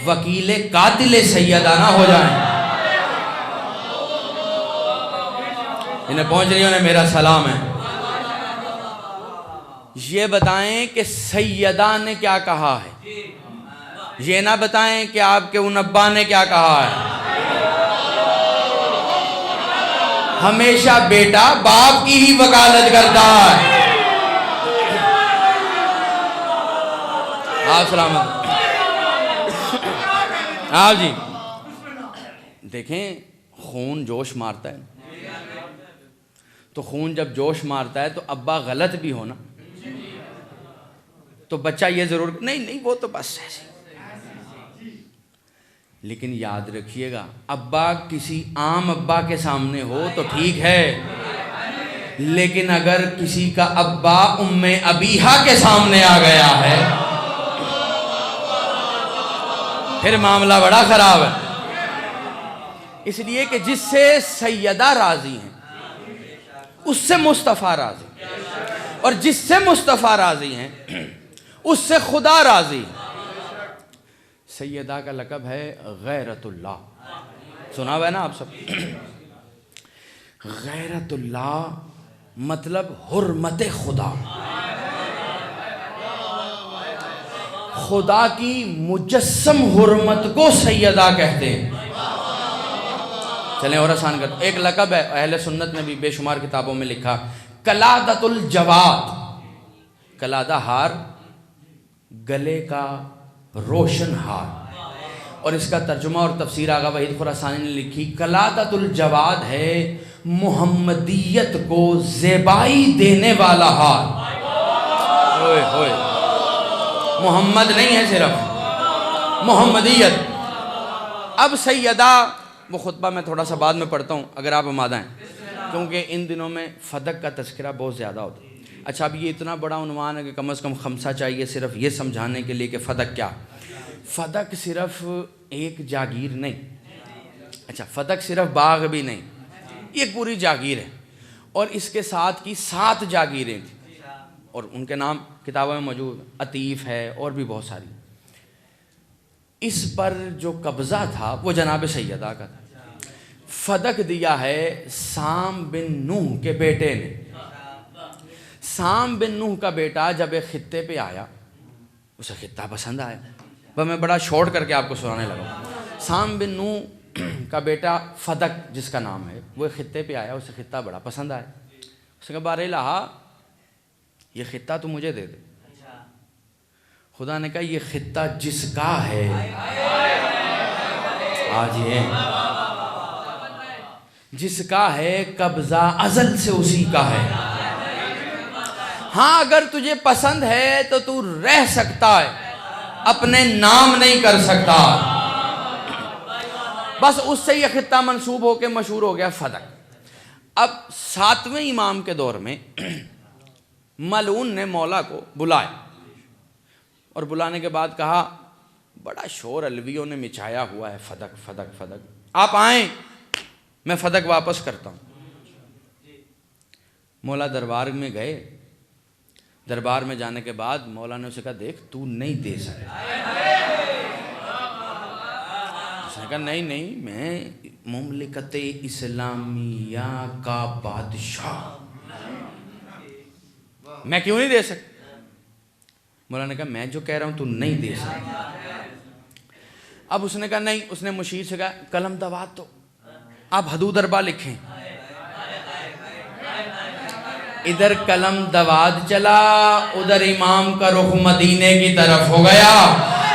وکیل قاتل سیدہ نہ ہو جائیں. انہیں پہنچ رہی انہیں میرا سلام ہے. یہ بتائیں کہ سیدہ نے کیا کہا ہے، یہ نہ بتائیں کہ آپ کے ان ابا نے کیا کہا ہے. ہمیشہ بیٹا باپ کی ہی وکالت کرتا ہے. آپ سلامت. آپ جی دیکھیں خون جوش مارتا ہے، تو خون جب جوش مارتا ہے تو ابا غلط بھی ہونا تو بچہ یہ ضرور نہیں وہ تو بس ایسے. لیکن یاد رکھیے گا ابا کسی عام ابا کے سامنے ہو تو ٹھیک ہے، لیکن اگر کسی کا ابا ام ابیہا کے سامنے آ گیا ہے پھر معاملہ بڑا خراب ہے. اس لیے کہ جس سے سیدہ راضی ہیں اس سے مصطفیٰ راضی، اور جس سے مصطفیٰ راضی ہیں اس سے خدا راضی. سیدہ کا لقب ہے غیرت اللہ، سنا ہوا ہے نا آپ سب. غیرت اللہ مطلب حرمت خدا، خدا کی مجسم حرمت کو سیدہ کہتے ہیں. چلیں اور آسان کرتے. ایک لقب ہے اہل سنت نے بھی بے شمار کتابوں میں لکھا، کلادۃ الجواد. کلادہ ہار، گلے کا روشن ہار. اور اس کا ترجمہ اور تفسیر آغا وحید خراسانی نے لکھی، کلادۃ الجواد ہے محمدیت کو زیبائی دینے والا ہار. ہوئے ہوئے محمد نہیں ہے صرف محمدیت. اب سیدہ، وہ خطبہ میں تھوڑا سا بعد میں پڑھتا ہوں اگر آپ آمادہ ہیں، کیونکہ ان دنوں میں فدق کا تذکرہ بہت زیادہ ہوتا ہے. اچھا اب یہ اتنا بڑا عنوان ہے کہ کم از کم خمسہ چاہیے صرف یہ سمجھانے کے لیے کہ فدق کیا. فدق صرف ایک جاگیر نہیں، اچھا فدق صرف باغ بھی نہیں، یہ پوری جاگیر ہے. اور اس کے ساتھ کی 7 جاگیریں تھیں اور ان کے نام کتابوں میں موجود، عطیف ہے اور بھی بہت ساری. اس پر جو قبضہ تھا وہ جناب سیدہ کا تھا. فدق دیا ہے سام بن نوح کے بیٹے نے. سام بن نوح کا بیٹا جب ایک خطے پہ آیا، اسے خطہ پسند آیا. میں بڑا شارٹ کر کے آپ کو سنانے لگا. سام بن نوح کا بیٹا فدق جس کا نام ہے، وہ ایک خطے پہ آیا، اسے خطہ بڑا پسند آیا. اس نے کہا بارے الہا یہ خطہ تو مجھے دے دے. خدا نے کہا یہ خطہ جس کا ہے آج یہ جس کا ہے قبضہ ازل سے اسی کا ہے. ہاں اگر تجھے پسند ہے تو تو رہ سکتا ہے، اپنے نام نہیں کر سکتا. بس اس سے یہ خطہ منسوب ہو کے مشہور ہو گیا فدق. اب 7ویں امام کے دور میں ملعون نے مولا کو بلایا اور بلانے کے بعد کہا بڑا شور الویوں نے مچایا ہوا ہے، فدق فدق فدق، آپ آئیں میں فدق واپس کرتا ہوں. مولا دربار میں گئے. دربار میں جانے کے بعد مولا نے اسے کہا دیکھ تو نہیں دے سکتا. اس نے کہا نہیں میں مملکت اسلامیہ کا بادشاہ، میں کیوں نہیں دے سکتا. مولا نے کہا میں جو کہہ رہا ہوں تو نہیں دے سکتا. اب اس نے کہا نہیں. اس نے مشیر سے کہا قلم دوات تو آپ حدود اربع لکھیں. ادھر قلم دواد چلا، ادھر امام کا رخ مدینے کی طرف ہو گیا.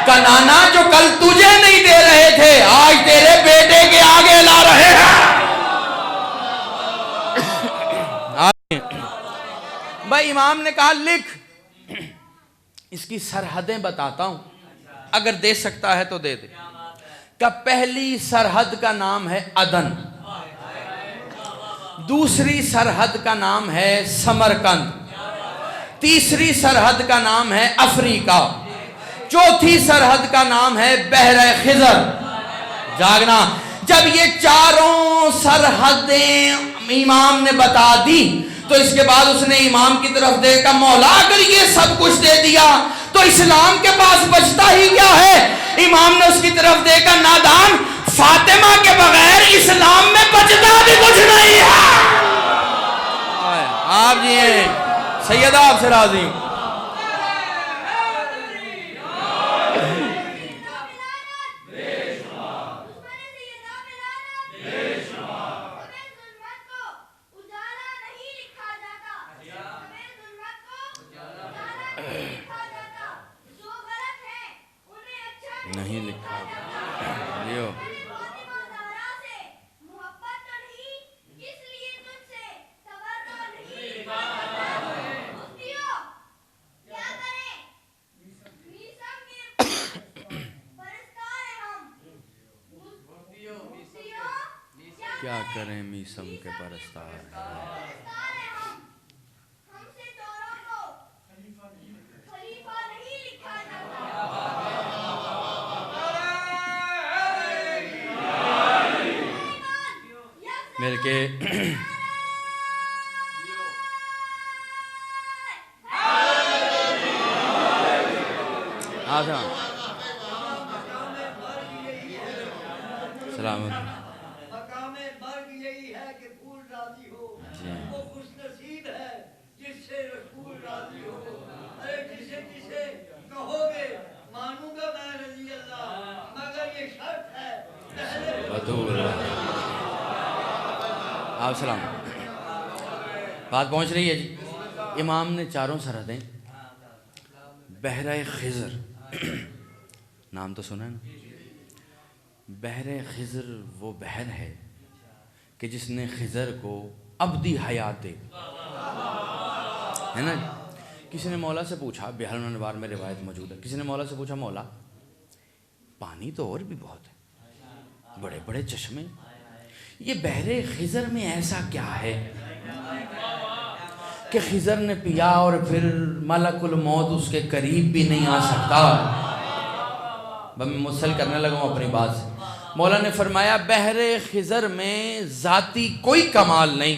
کہ نانا جو کل تجھے نہیں دے رہے تھے آج تیرے بیٹے کے آگے لا رہے ہیں. بھائی امام نے کہا لکھ، اس کی سرحدیں بتاتا ہوں، اگر دے سکتا ہے تو دے دے. کہ پہلی سرحد کا نام ہے عدن، دوسری سرحد کا نام ہے سمرقند، تیسری سرحد کا نام ہے افریقہ، چوتھی سرحد کا نام ہے بحر خضر. جاگنا. جب یہ چاروں سرحدیں امام نے بتا دی تو اس کے بعد اس نے امام کی طرف دیکھا، مولا اگر یہ سب کچھ دے دیا تو اسلام کے پاس بچتا ہی کیا ہے؟ امام نے اس کی طرف دیکھا، نادان، فاطمہ کے بغیر اسلام میں بچتا بھی کچھ نہیں ہے. آپ جی ہیں سیدہ، آپ سے راضی ہوں. نہیں لکھا لیو. کیا کریں میسم کے پرستار ہیں. مل کے سلامت. مقام مرگ یہی ہے کہ پھول راضی ہو، وہ خوش نصیب ہے جس سے رسول راضی ہو. ارے جسے جسے کہو گے مانوں گا میں رضی اللہ، مگر یہ شرط ہے پہلے. آپ سلام. بات پہنچ رہی ہے جی. امام نے چاروں سرحدیں، بحر خضر نام تو سنا ہے نا. بحر خضر وہ بحر ہے کہ جس نے خضر کو ابدی حیات دے ہے نا. کسی نے مولا سے پوچھا، بحر الانوار میں روایت موجود ہے، کسی نے مولا سے پوچھا، مولا پانی تو اور بھی بہت ہے، بڑے بڑے چشمے، یہ بحر خضر میں ایسا کیا ہے کہ خضر نے پیا اور پھر ملک الموت اس کے قریب بھی نہیں آ سکتا. میں مسل کرنے لگا ہوں اپنی بات سے. مولا نے فرمایا بحر خضر میں ذاتی کوئی کمال نہیں،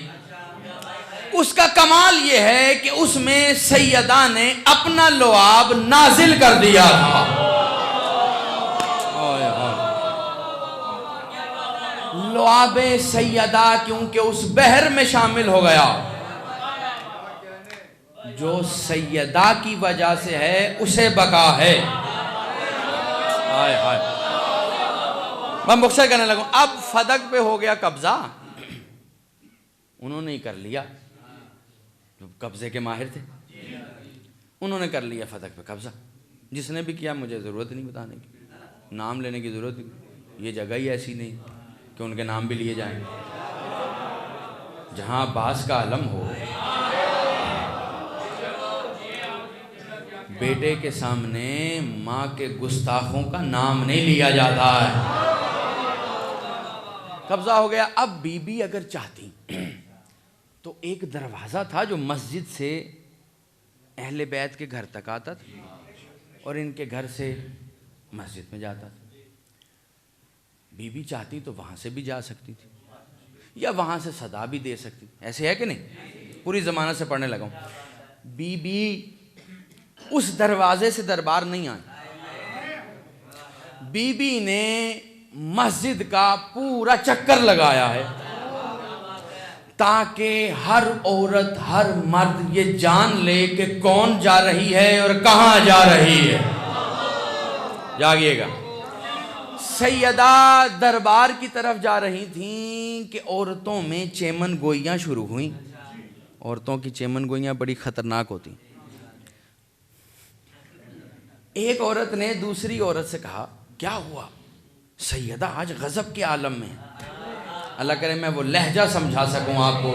اس کا کمال یہ ہے کہ اس میں سیدہ نے اپنا لعاب نازل کر دیا تھا. لعاب سیدہ کیونکہ اس بحر میں شامل ہو گیا، جو سیدہ کی وجہ سے ہے اسے بقا ہے. میں مختصر کرنے لگا. اب فدق پہ ہو گیا قبضہ، انہوں نے کر لیا، جو قبضے کے ماہر تھے انہوں نے کر لیا فدق پہ قبضہ. جس نے بھی کیا مجھے ضرورت نہیں بتانے کی، نام لینے کی ضرورت نہیں، یہ جگہ ہی ایسی نہیں کہ ان کے نام بھی لیے جائیں. جہاں عباس کا علم ہو، بیٹے کے سامنے ماں کے گستاخوں کا نام نہیں لیا جاتا ہے. قبضہ ہو گیا. اب بی بی اگر چاہتی تو ایک دروازہ تھا جو مسجد سے اہل بیت کے گھر تک آتا تھا اور ان کے گھر سے مسجد میں جاتا تھا. بی بی چاہتی تو وہاں سے بھی جا سکتی تھی یا وہاں سے صدا بھی دے سکتی. ایسے ہے کہ نہیں؟ پوری زمانہ سے پڑھنے لگا ہوں. بی بی اس دروازے سے دربار نہیں آئی. بی بی نے مسجد کا پورا چکر لگایا ہے تاکہ ہر عورت، ہر مرد یہ جان لے کہ کون جا رہی ہے اور کہاں جا رہی ہے. جاگیے گا. سیدہ دربار کی طرف جا رہی تھیں کہ عورتوں میں چیمن گوئیاں شروع ہوئیں. عورتوں کی چیمن گوئیاں بڑی خطرناک ہوتی. ایک عورت نے دوسری عورت سے کہا کیا ہوا؟ سیدہ آج غضب کے عالم میں. اللہ کرے میں وہ لہجہ سمجھا سکوں آپ کو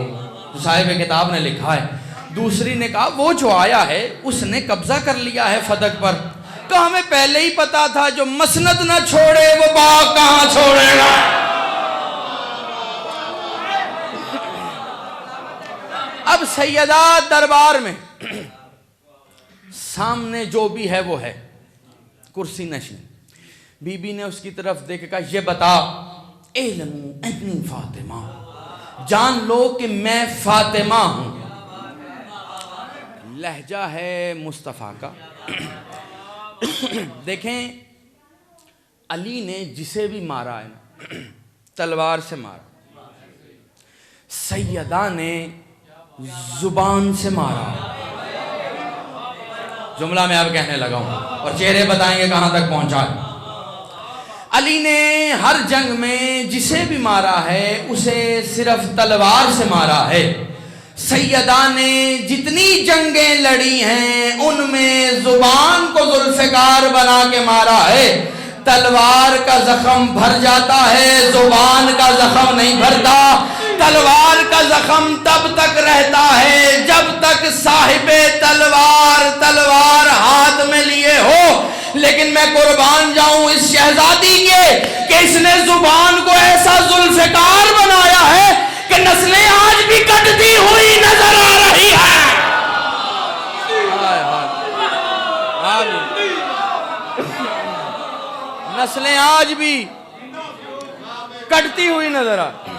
جو صاحب کتاب نے لکھا ہے. دوسری نے کہا وہ جو آیا ہے اس نے قبضہ کر لیا ہے فدق پر. کہا ہمیں پہلے ہی پتا تھا جو مسند نہ چھوڑے وہ باغ کہاں چھوڑے گا. اب سیدہ دربار میں سامنے جو بھی ہے وہ ہے کرسی نشین. بی بی نے اس کی طرف دیکھ کہا یہ بتا اعلموا انی فاطمہ، جان لو کہ میں فاطمہ ہوں. لہجہ ہے مصطفیٰ کا. دیکھیں علی نے جسے بھی مارا ہے تلوار سے مارا، سیدہ نے زبان سے مارا. جملہ میں اب کہنے لگا ہوں اور چہرے بتائیں گے کہاں تک پہنچا ہے. علی نے ہر جنگ میں جسے بھی مارا ہے اسے صرف تلوار سے مارا ہے. سیدہ نے جتنی جنگیں لڑی ہیں ان میں زبان کو ذوالفقار بنا کے مارا ہے. تلوار کا زخم بھر جاتا ہے، زبان کا زخم نہیں بھرتا. تلوار کا زخم تب تک رہتا ہے جب تک صاحب تلوار ہاتھ میں لیے ہو. لیکن میں قربان جاؤں اس شہزادی کے کہ اس نے زبان کو ایسا ذوالفقار بنایا ہے کہ نسلیں آج بھی کٹتی ہوئی نظر آ رہی ہیں. نسلیں آج بھی کٹتی ہوئی نظر آ رہی.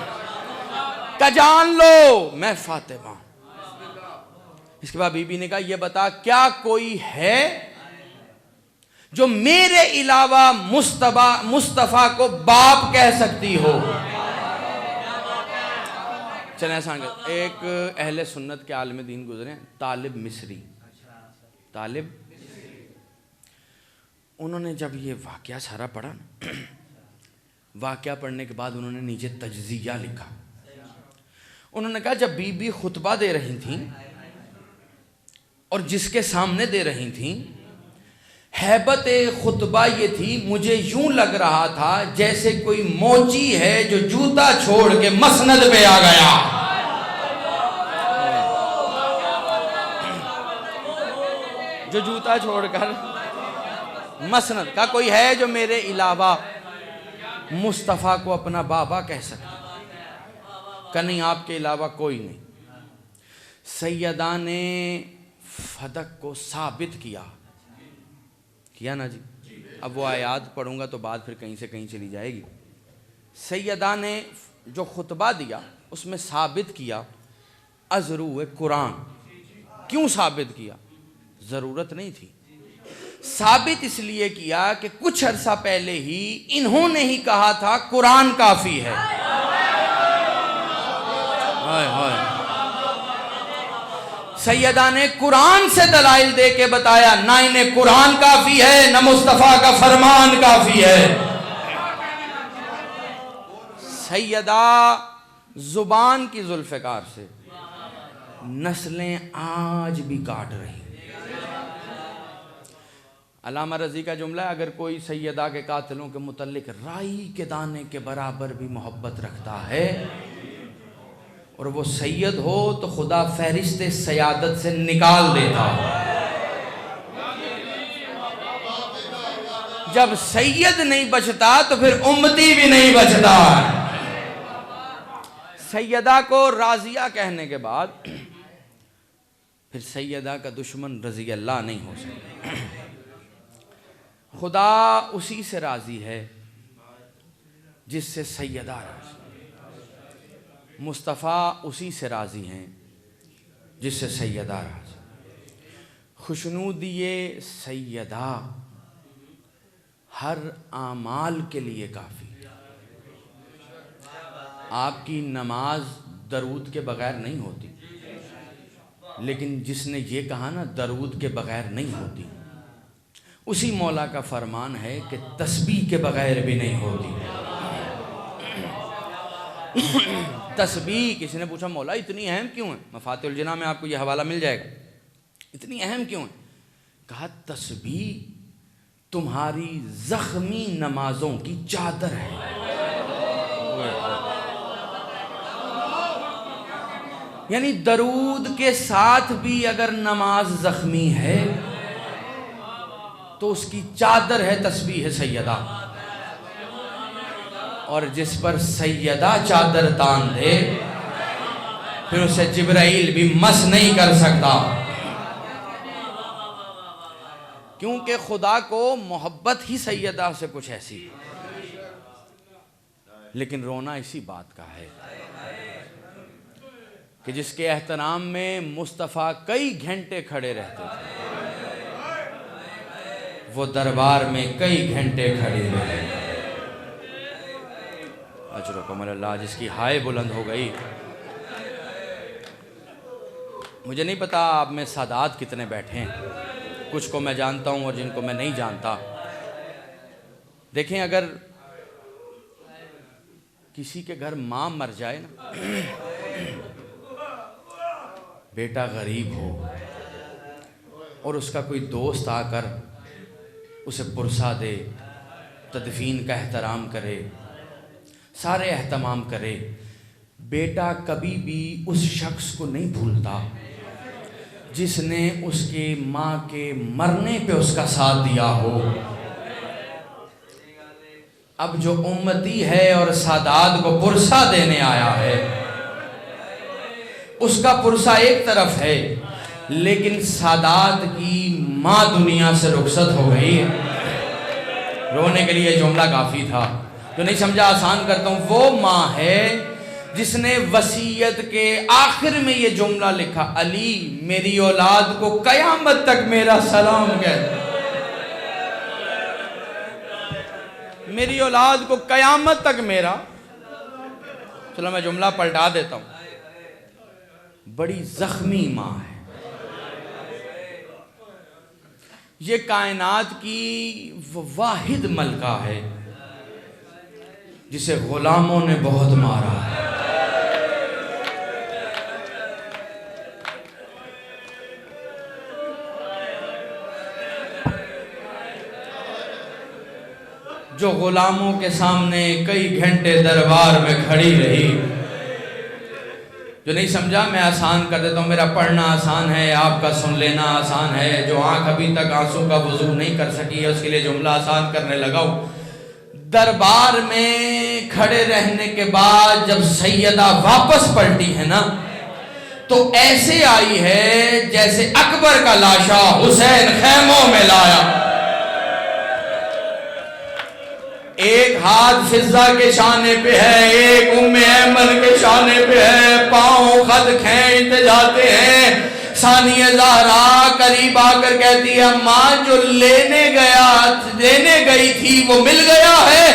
کہ جان لو میں فاطمہ. اس کے بعد بی بی نے کہا یہ بتا کیا کوئی ہے جو میرے علاوہ مصطفیٰ کو باپ کہہ سکتی ہو؟ چلیں ایسا ایک اہل سنت کے عالم دین گزرے طالب مصری. انہوں نے جب یہ واقعہ سارا پڑھا واقعہ پڑھنے کے بعد انہوں نے نیچے تجزیہ لکھا. انہوں نے کہا جب بی بی خطبہ دے رہی تھیں اور جس کے سامنے دے رہی تھیں ہیبت خطبہ یہ تھی مجھے یوں لگ رہا تھا جیسے کوئی موچی ہے جو جوتا چھوڑ کے مسند پہ آ گیا. جو جوتا چھوڑ کر مسند کا کوئی ہے جو میرے علاوہ مصطفیٰ کو اپنا بابا کہہ سکتا کہ نہیں آپ کے علاوہ کوئی نہیں. سیدہ نے فدق کو ثابت کیا نا جی. اب وہ آیات پڑھوں گا تو بات پھر کہیں سے کہیں چلی جائے گی. سیدہ نے جو خطبہ دیا اس میں ثابت کیا ازرو قرآن. کیوں ثابت کیا؟ ضرورت نہیں تھی. ثابت اس لیے کیا کہ کچھ عرصہ پہلے ہی انہوں نے ہی کہا تھا قرآن کافی ہے. سیدہ نے قرآن سے دلائل دے کے بتایا نہ انہیں قرآن کافی ہے نہ مصطفیٰ کا فرمان کافی ہے. سیدہ زبان کی ذوالفقار سے نسلیں آج بھی کاٹ رہی. علامہ رضی کا جملہ ہے اگر کوئی سیدہ کے قاتلوں کے متعلق رائی کے دانے کے برابر بھی محبت رکھتا ہے اور وہ سید ہو تو خدا فہرست سیادت سے نکال دیتا. جب سید نہیں بچتا تو پھر امتی بھی نہیں بچتا. سیدہ کو راضیہ کہنے کے بعد پھر سیدہ کا دشمن رضی اللہ نہیں ہو سکتا. خدا اسی سے راضی ہے جس سے سیدہ راضی. مصطفیٰ اسی سے راضی ہیں جس سے سیدہ راضی. خوشنودی سیدہ ہر اعمال کے لیے کافی. آپ کی نماز درود کے بغیر نہیں ہوتی، لیکن جس نے یہ کہا نا درود کے بغیر نہیں ہوتی، اسی مولا کا فرمان ہے کہ تسبیح کے بغیر بھی نہیں ہوتی. تسبیح. کسی نے پوچھا مولا اتنی اہم کیوں ہے؟ مفاتیح الجناح میں آپ کو یہ حوالہ مل جائے گا. اتنی اہم کیوں ہے؟ کہا تسبیح تمہاری زخمی نمازوں کی چادر ہے. یعنی درود کے ساتھ بھی اگر نماز زخمی ہے تو اس کی چادر ہے تسبیح سیدہ. اور جس پر سیدہ چادر تان دے پھر اسے جبرائیل بھی مس نہیں کر سکتا، کیونکہ خدا کو محبت ہی سیدہ سے کچھ ایسی. لیکن رونا اسی بات کا ہے کہ جس کے احترام میں مصطفیٰ کئی گھنٹے کھڑے رہتے تھے، وہ دربار میں کئی گھنٹے کھڑے رہے. اجرکم اللہ. جس کی ہائے بلند ہو گئی. مجھے نہیں پتا آپ میں سادات کتنے بیٹھے ہیں، کچھ کو میں جانتا ہوں اور جن کو میں نہیں جانتا. دیکھیں اگر کسی کے گھر ماں مر جائے نا، بیٹا غریب ہو اور اس کا کوئی دوست آ کر اسے پرسا دے، تدفین کا احترام کرے، سارے اہتمام کرے، بیٹا کبھی بھی اس شخص کو نہیں بھولتا جس نے اس کے ماں کے مرنے پہ اس کا ساتھ دیا ہو. اب جو امتی ہے اور سادات کو پرسا دینے آیا ہے، اس کا پرسا ایک طرف ہے، لیکن سادات کی ماں دنیا سے رخصت ہو گئی. رونے کے لیے جملہ کافی تھا، جو نہیں سمجھا آسان کرتا ہوں. وہ ماں ہے جس نے وصیت کے آخر میں یہ جملہ لکھا، علی میری اولاد کو قیامت تک میرا سلام کہہ. میری اولاد کو قیامت تک میرا. چلو میں جملہ پلٹا دیتا ہوں. بڑی زخمی ماں ہے. یہ کائنات کی واحد ملکہ ہے جسے غلاموں نے بہت مارا ہے. جو غلاموں کے سامنے کئی گھنٹے دربار میں کھڑی رہی. جو نہیں سمجھا میں آسان کر دیتا ہوں. میرا پڑھنا آسان ہے، آپ کا سن لینا آسان ہے. جو آنکھ ابھی تک آنسوں کا وضو نہیں کر سکی ہے اس کے لیے جملہ آسان کرنے لگا ہوں. دربار میں کھڑے رہنے کے بعد جب سیدہ واپس پلٹی ہے نا تو ایسے آئی ہے جیسے اکبر کا لاشا حسین خیموں میں لایا. ایک ہاتھ فضہ کے شانے پہ ہے، ایک ام ایمن کے شانے پہ ہے، پاؤں خط کھینچتے جاتے ہیں. ثانیہ زہرا قریب آ کر کہتی ہے ماں جو لینے گئی تھی وہ مل گیا ہے.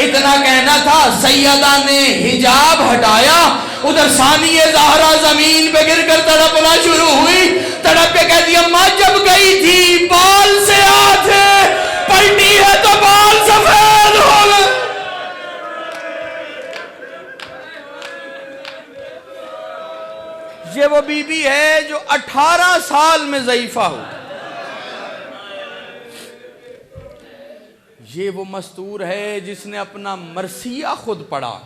اتنا کہنا تھا، سیدہ نے حجاب ہٹایا. ادھر ثانیہ زہرا زمین پہ گر کر تڑپنا شروع ہوئی. تڑپ کے کہتی ہے ماں جب گئی تھی بال سے تھے، پلٹی ہے تو بال سفید ہو گئے. یہ وہ بی بی ہے جو 18 سال میں ضعیفہ ہو. یہ وہ مستور ہے جس نے اپنا مرثیہ خود پڑھا،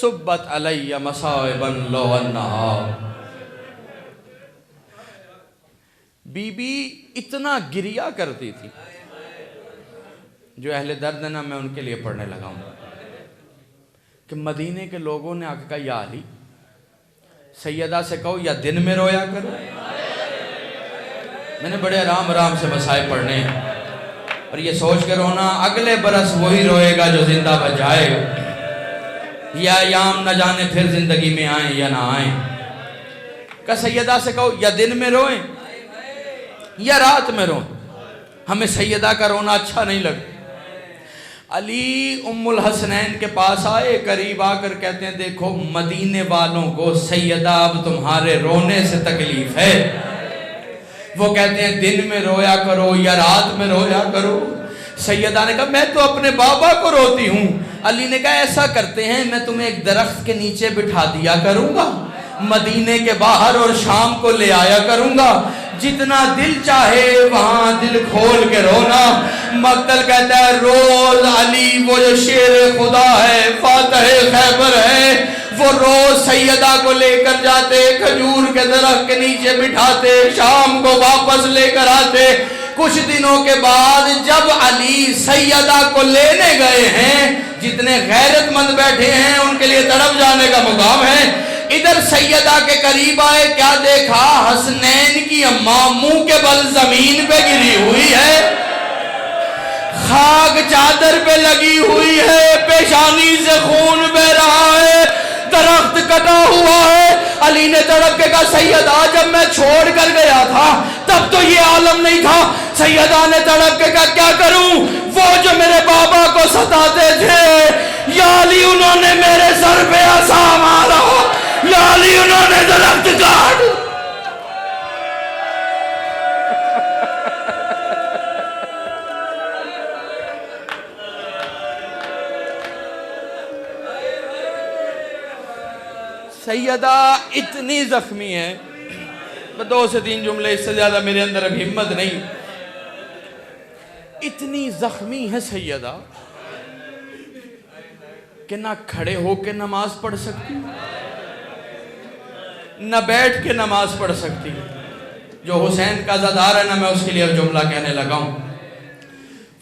صبت علی مصائب لو انہا. بی بی اتنا گریا کرتی تھی. جو اہل درد ہے نا میں ان کے لیے پڑھنے لگا ہوں کہ مدینے کے لوگوں نے آ کے کہا یا علی سیدہ سے کہو یا دن میں رویا کرو. میں نے بڑے آرام سے مسائل پڑھنے ہیں اور یہ سوچ کے رونا اگلے برس وہی روئے گا جو زندہ بچ جائے گا. یہ ایام نہ جانے پھر زندگی میں آئیں یا نہ آئیں. کہ سیدہ سے کہو یا دن میں روئیں یا رات میں روئیں، ہمیں سیدہ کا رونا اچھا نہیں لگتا. علی ام الحسنین کے پاس آئے، قریب آ کر کہتے ہیں دیکھو مدینے والوں کو سیدہ اب تمہارے رونے سے تکلیف ہے. وہ کہتے ہیں دن میں رویا کرو یا رات میں رویا کرو. سیدہ نے کہا میں تو اپنے بابا کو روتی ہوں علی نے کہا ایسا کرتے ہیں میں تمہیں ایک درخت کے نیچے بٹھا دیا کروں گا, مدینے کے باہر اور شام کو لے آیا کروں گا, جتنا دل چاہے وہاں دل کھول کے رونا. مقتل کہتا ہے روز علی وہ جو شیر خدا ہے فاتح خیبر ہے وہ روز سیدہ کو لے کر جاتے, کھجور کے درخت کے نیچے بٹھاتے, شام کو واپس لے کر آتے. کچھ دنوں کے بعد جب علی سیدہ کو لینے گئے ہیں, جتنے غیرت مند بیٹھے ہیں ان کے لیے تڑپ جانے کا مقام ہے, ادھر سیدہ کے قریب آئے, کیا دیکھا حسنین کی اماں منہ کے بل زمین پہ گری ہوئی ہے, خاک چادر پہ لگی ہوئی ہے, پیشانی سے خون بہ رہا ہے, درخت کٹا ہوا ہے. علی نے تڑپ کے کہا سیدہ جب میں چھوڑ کر گیا تھا تب تو یہ عالم نہیں تھا. سیدہ نے تڑپ کے کہا کیا کروں, وہ جو میرے بابا کو ستاتے تھے یا علی انہوں نے میرے سر پہ عصا مارا, یا علی انہوں نے درخت کاٹ. سیدہ اتنی زخمی ہے, 2 سے 3 جملے, اس سے زیادہ میرے اندر اب ہمت نہیں. اتنی زخمی ہے سیدہ کہ نہ کھڑے ہو کے نماز پڑھ سکتی, نہ بیٹھ کے نماز پڑھ سکتی. جو حسین کا عزادار ہے نا, میں اس کے لیے اب جملہ کہنے لگا ہوں.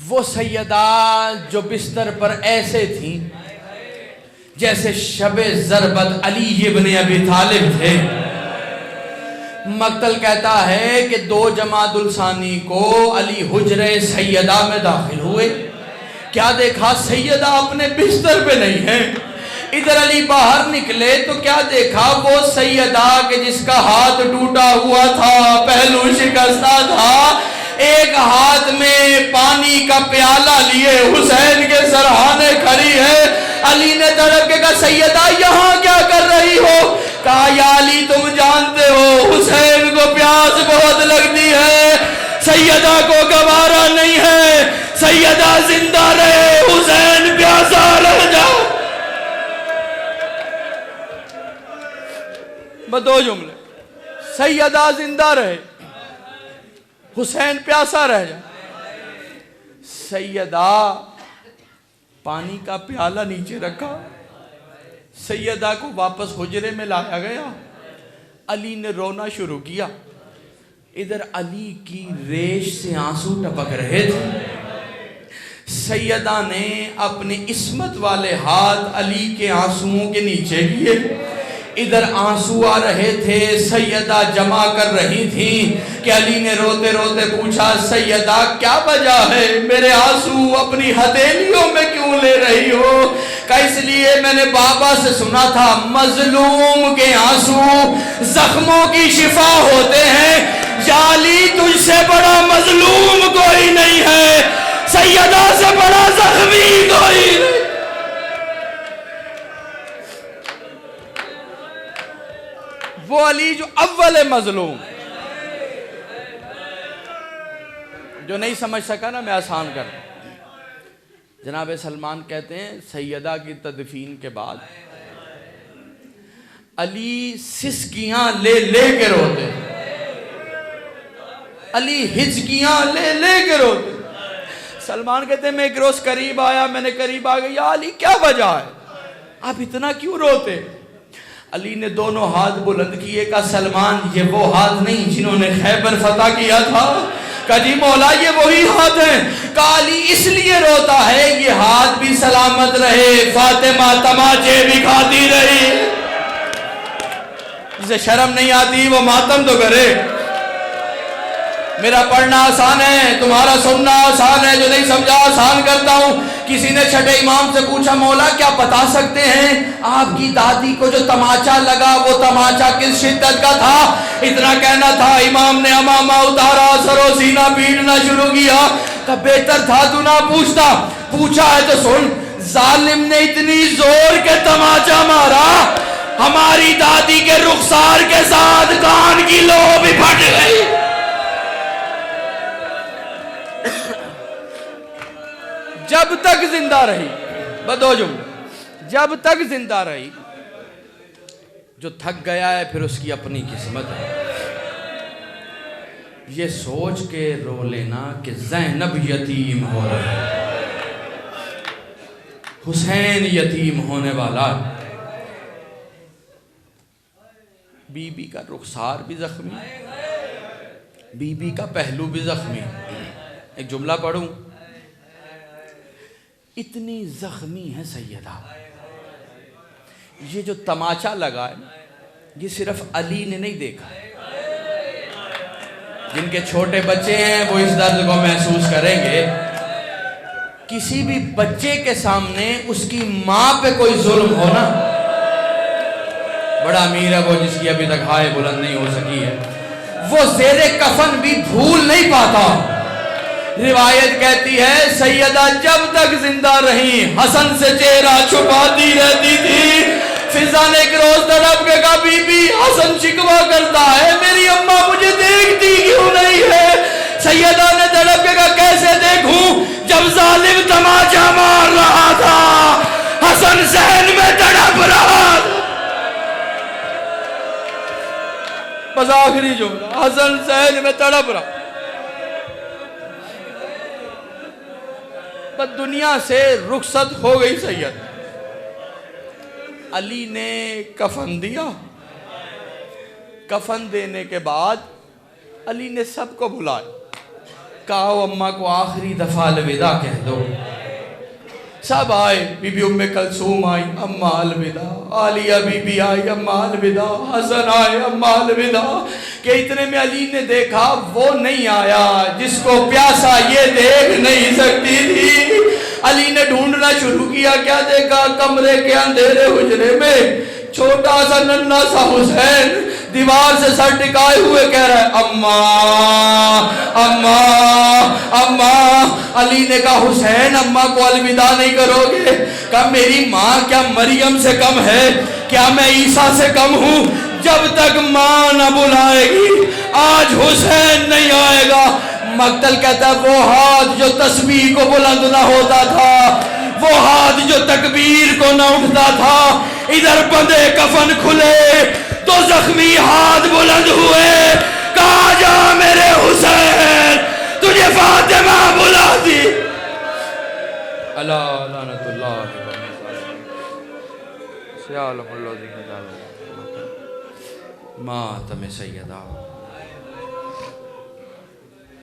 وہ سیدہ جو بستر پر ایسے تھی جیسے شب ضربت علی ابن ابی طالب تھے. مقتل کہتا ہے کہ 2 جمادی الثانی کو علی حجرہ سیدہ میں داخل ہوئے, کیا دیکھا سیدہ اپنے بستر پہ نہیں ہے. ادھر علی باہر نکلے تو کیا دیکھا وہ سیدہ کہ جس کا ہاتھ ٹوٹا ہوا تھا, پہلو شکستہ تھا, ایک ہاتھ میں پانی کا پیالہ لیے حسین کے سرہانے کھڑی ہے. علی نے تڑپ کے کہا سیدہ یہاں کیا کر رہی ہو, کہا یا علی تم جانتے ہو حسین کو پیاس بہت لگتی ہے, سیدہ کو گوارا نہیں ہے, سیدہ زندہ رہے حسین پیاسا رہ جائے. بس 2 جملے, سیدہ زندہ رہے حسین پیاسا رہ جائے. سیدہ پانی کا پیالہ نیچے رکھا, سیدہ کو واپس حجرے میں لایا گیا. علی نے رونا شروع کیا. ادھر علی کی ریش سے آنسو ٹپک رہے تھے. سیدہ نے اپنے عصمت والے ہاتھ علی کے آنسوؤں کے نیچے کیے. ادھر آنسو آ رہے تھے, سیدہ جمع کر رہی تھی کہ علی نے روتے روتے پوچھا سیدہ کیا وجہ ہے, میرے آنسو اپنی ہتھیلیوں میں کیوں لے رہی ہو. کہ اس لیے میں نے بابا سے سنا تھا مظلوم کے آنسو زخموں کی شفا ہوتے ہیں, یا علی تجھ سے بڑا مظلوم کوئی نہیں ہے, سیدہ سے بڑا زخمی کوئی نہیں. وہ علی جو اول مظلوم, جو نہیں سمجھ سکا نا میں آسان کر. جناب سلمان کہتے ہیں سیدہ کی تدفین کے بعد علی سسکیاں لے لے کے روتے, علی ہچکیاں لے لے کے روتے. سلمان کہتے ہیں میں ایک روز قریب آیا, میں نے قریب آ گیا, یا علی کیا وجہ ہے, آپ اتنا کیوں روتے. علی نے دونوں ہاتھ بلند کیے, کہا سلمان یہ وہ ہاتھ نہیں جنہوں نے خیبر فتح کیا تھا. کہا جی مولا یہ وہی ہاتھ ہیں. کہا علی اس لیے روتا ہے یہ ہاتھ بھی سلامت رہے, فاطمہ تماچے بھی کھاتی رہی. جسے شرم نہیں آتی وہ ماتم تو کرے. میرا پڑھنا آسان ہے, تمہارا سننا آسان ہے, جو نہیں سمجھا آسان کرتا ہوں. کسی نے چھٹے امام سے پوچھا مولا کیا بتا سکتے ہیں آپ کی دادی کو جو تماچا لگا وہ تماچا کس شدت کا تھا. اتنا کہنا تھا, امام نے امامہ اتارا, سر و سینہ پیٹنا شروع کیا. کہ بہتر تھا تو نہ پوچھتا, پوچھا ہے تو سن. ظالم نے اتنی زور کے تماچا مارا ہماری دادی کے رخسار کے ساتھ کان کی لو بھی پھٹ گئی. جب تک زندہ رہی بدو جملہ جب تک زندہ رہی، جو تھک گیا ہے پھر اس کی اپنی قسمت ہے. یہ سوچ کے رو لینا کہ زینب یتیم ہو رہا ہے، حسین یتیم ہونے والا ہے. بی بی کا رخسار بھی زخمی، بی بی کا پہلو بھی زخمی. ایک جملہ پڑھوں، اتنی زخمی ہے سیدہ، یہ جو تماچا لگا ہے یہ صرف علی نے نہیں دیکھا. جن کے چھوٹے بچے ہیں وہ اس درد کو محسوس کریں گے. کسی بھی بچے کے سامنے اس کی ماں پہ کوئی ظلم ہونا، بڑا امیر ہے وہ جس کی ابھی تک ہائے بلند نہیں ہو سکی ہے، وہ زیر کفن بھی بھول نہیں پاتا. روایت کہتی ہے سیدہ جب تک زندہ رہی حسن سے چہرہ چھپاتی رہتی تھی. فضا نے ایک روز تڑپ کے کہا بی بی حسن شکوہ کرتا ہے میری اماں مجھے دیکھتی کیوں نہیں ہے. سیدہ نے تڑپ کے کہا کیسے دیکھوں، جب ظالم تماچا مار رہا تھا حسن ذہن میں تڑپ رہا تھا. بس آخری جملہ، حسن ذہن میں تڑپ رہا. بس دنیا سے رخصت ہو گئی سید. علی نے کفن دیا، کفن دینے کے بعد علی نے سب کو بلایا، کہا اماں کو آخری دفعہ الوداع کہہ دو. سب آئے، بی بی ام کلثوم آئی، اماں الوداع. عالیہ بی بی آئی، اماں الوداع. حسن آئے، اماں الوداع. کہ اتنے میں علی نے دیکھا وہ نہیں آیا جس کو پیاسا یہ دیکھ نہیں سکتی تھی. علی نے ڈھونڈنا شروع کیا، کیا دیکھا، کمرے کے اندھیرے حجرے میں چھوٹا سا ننھا سا حسین دیوار سے سر ٹکائے ہوئے کہہ رہا ہے اماں اماں اماں. علی نے کہا حسین اماں کو الوداع نہیں کرو گے؟ کہا میری ماں کیا مریم سے کم ہے، کیا میں عیسیٰ سے کم ہوں؟ جب تک ماں نہ بلائے گی آج حسین نہیں آئے گا. مقتل کہتا ہے وہ ہاتھ جو تسبیح کو بلند نہ ہوتا تھا، وہ ہاتھ جو تکبیر کو نہ اٹھتا تھا، ادھر بندے کفن کھلے تو زخمی ہاتھ بلند ہوئے. کہا جا میرے حسین تجھے فاطمہ بلاتی. اللہ لعنت اللہ ماتم سیدہ.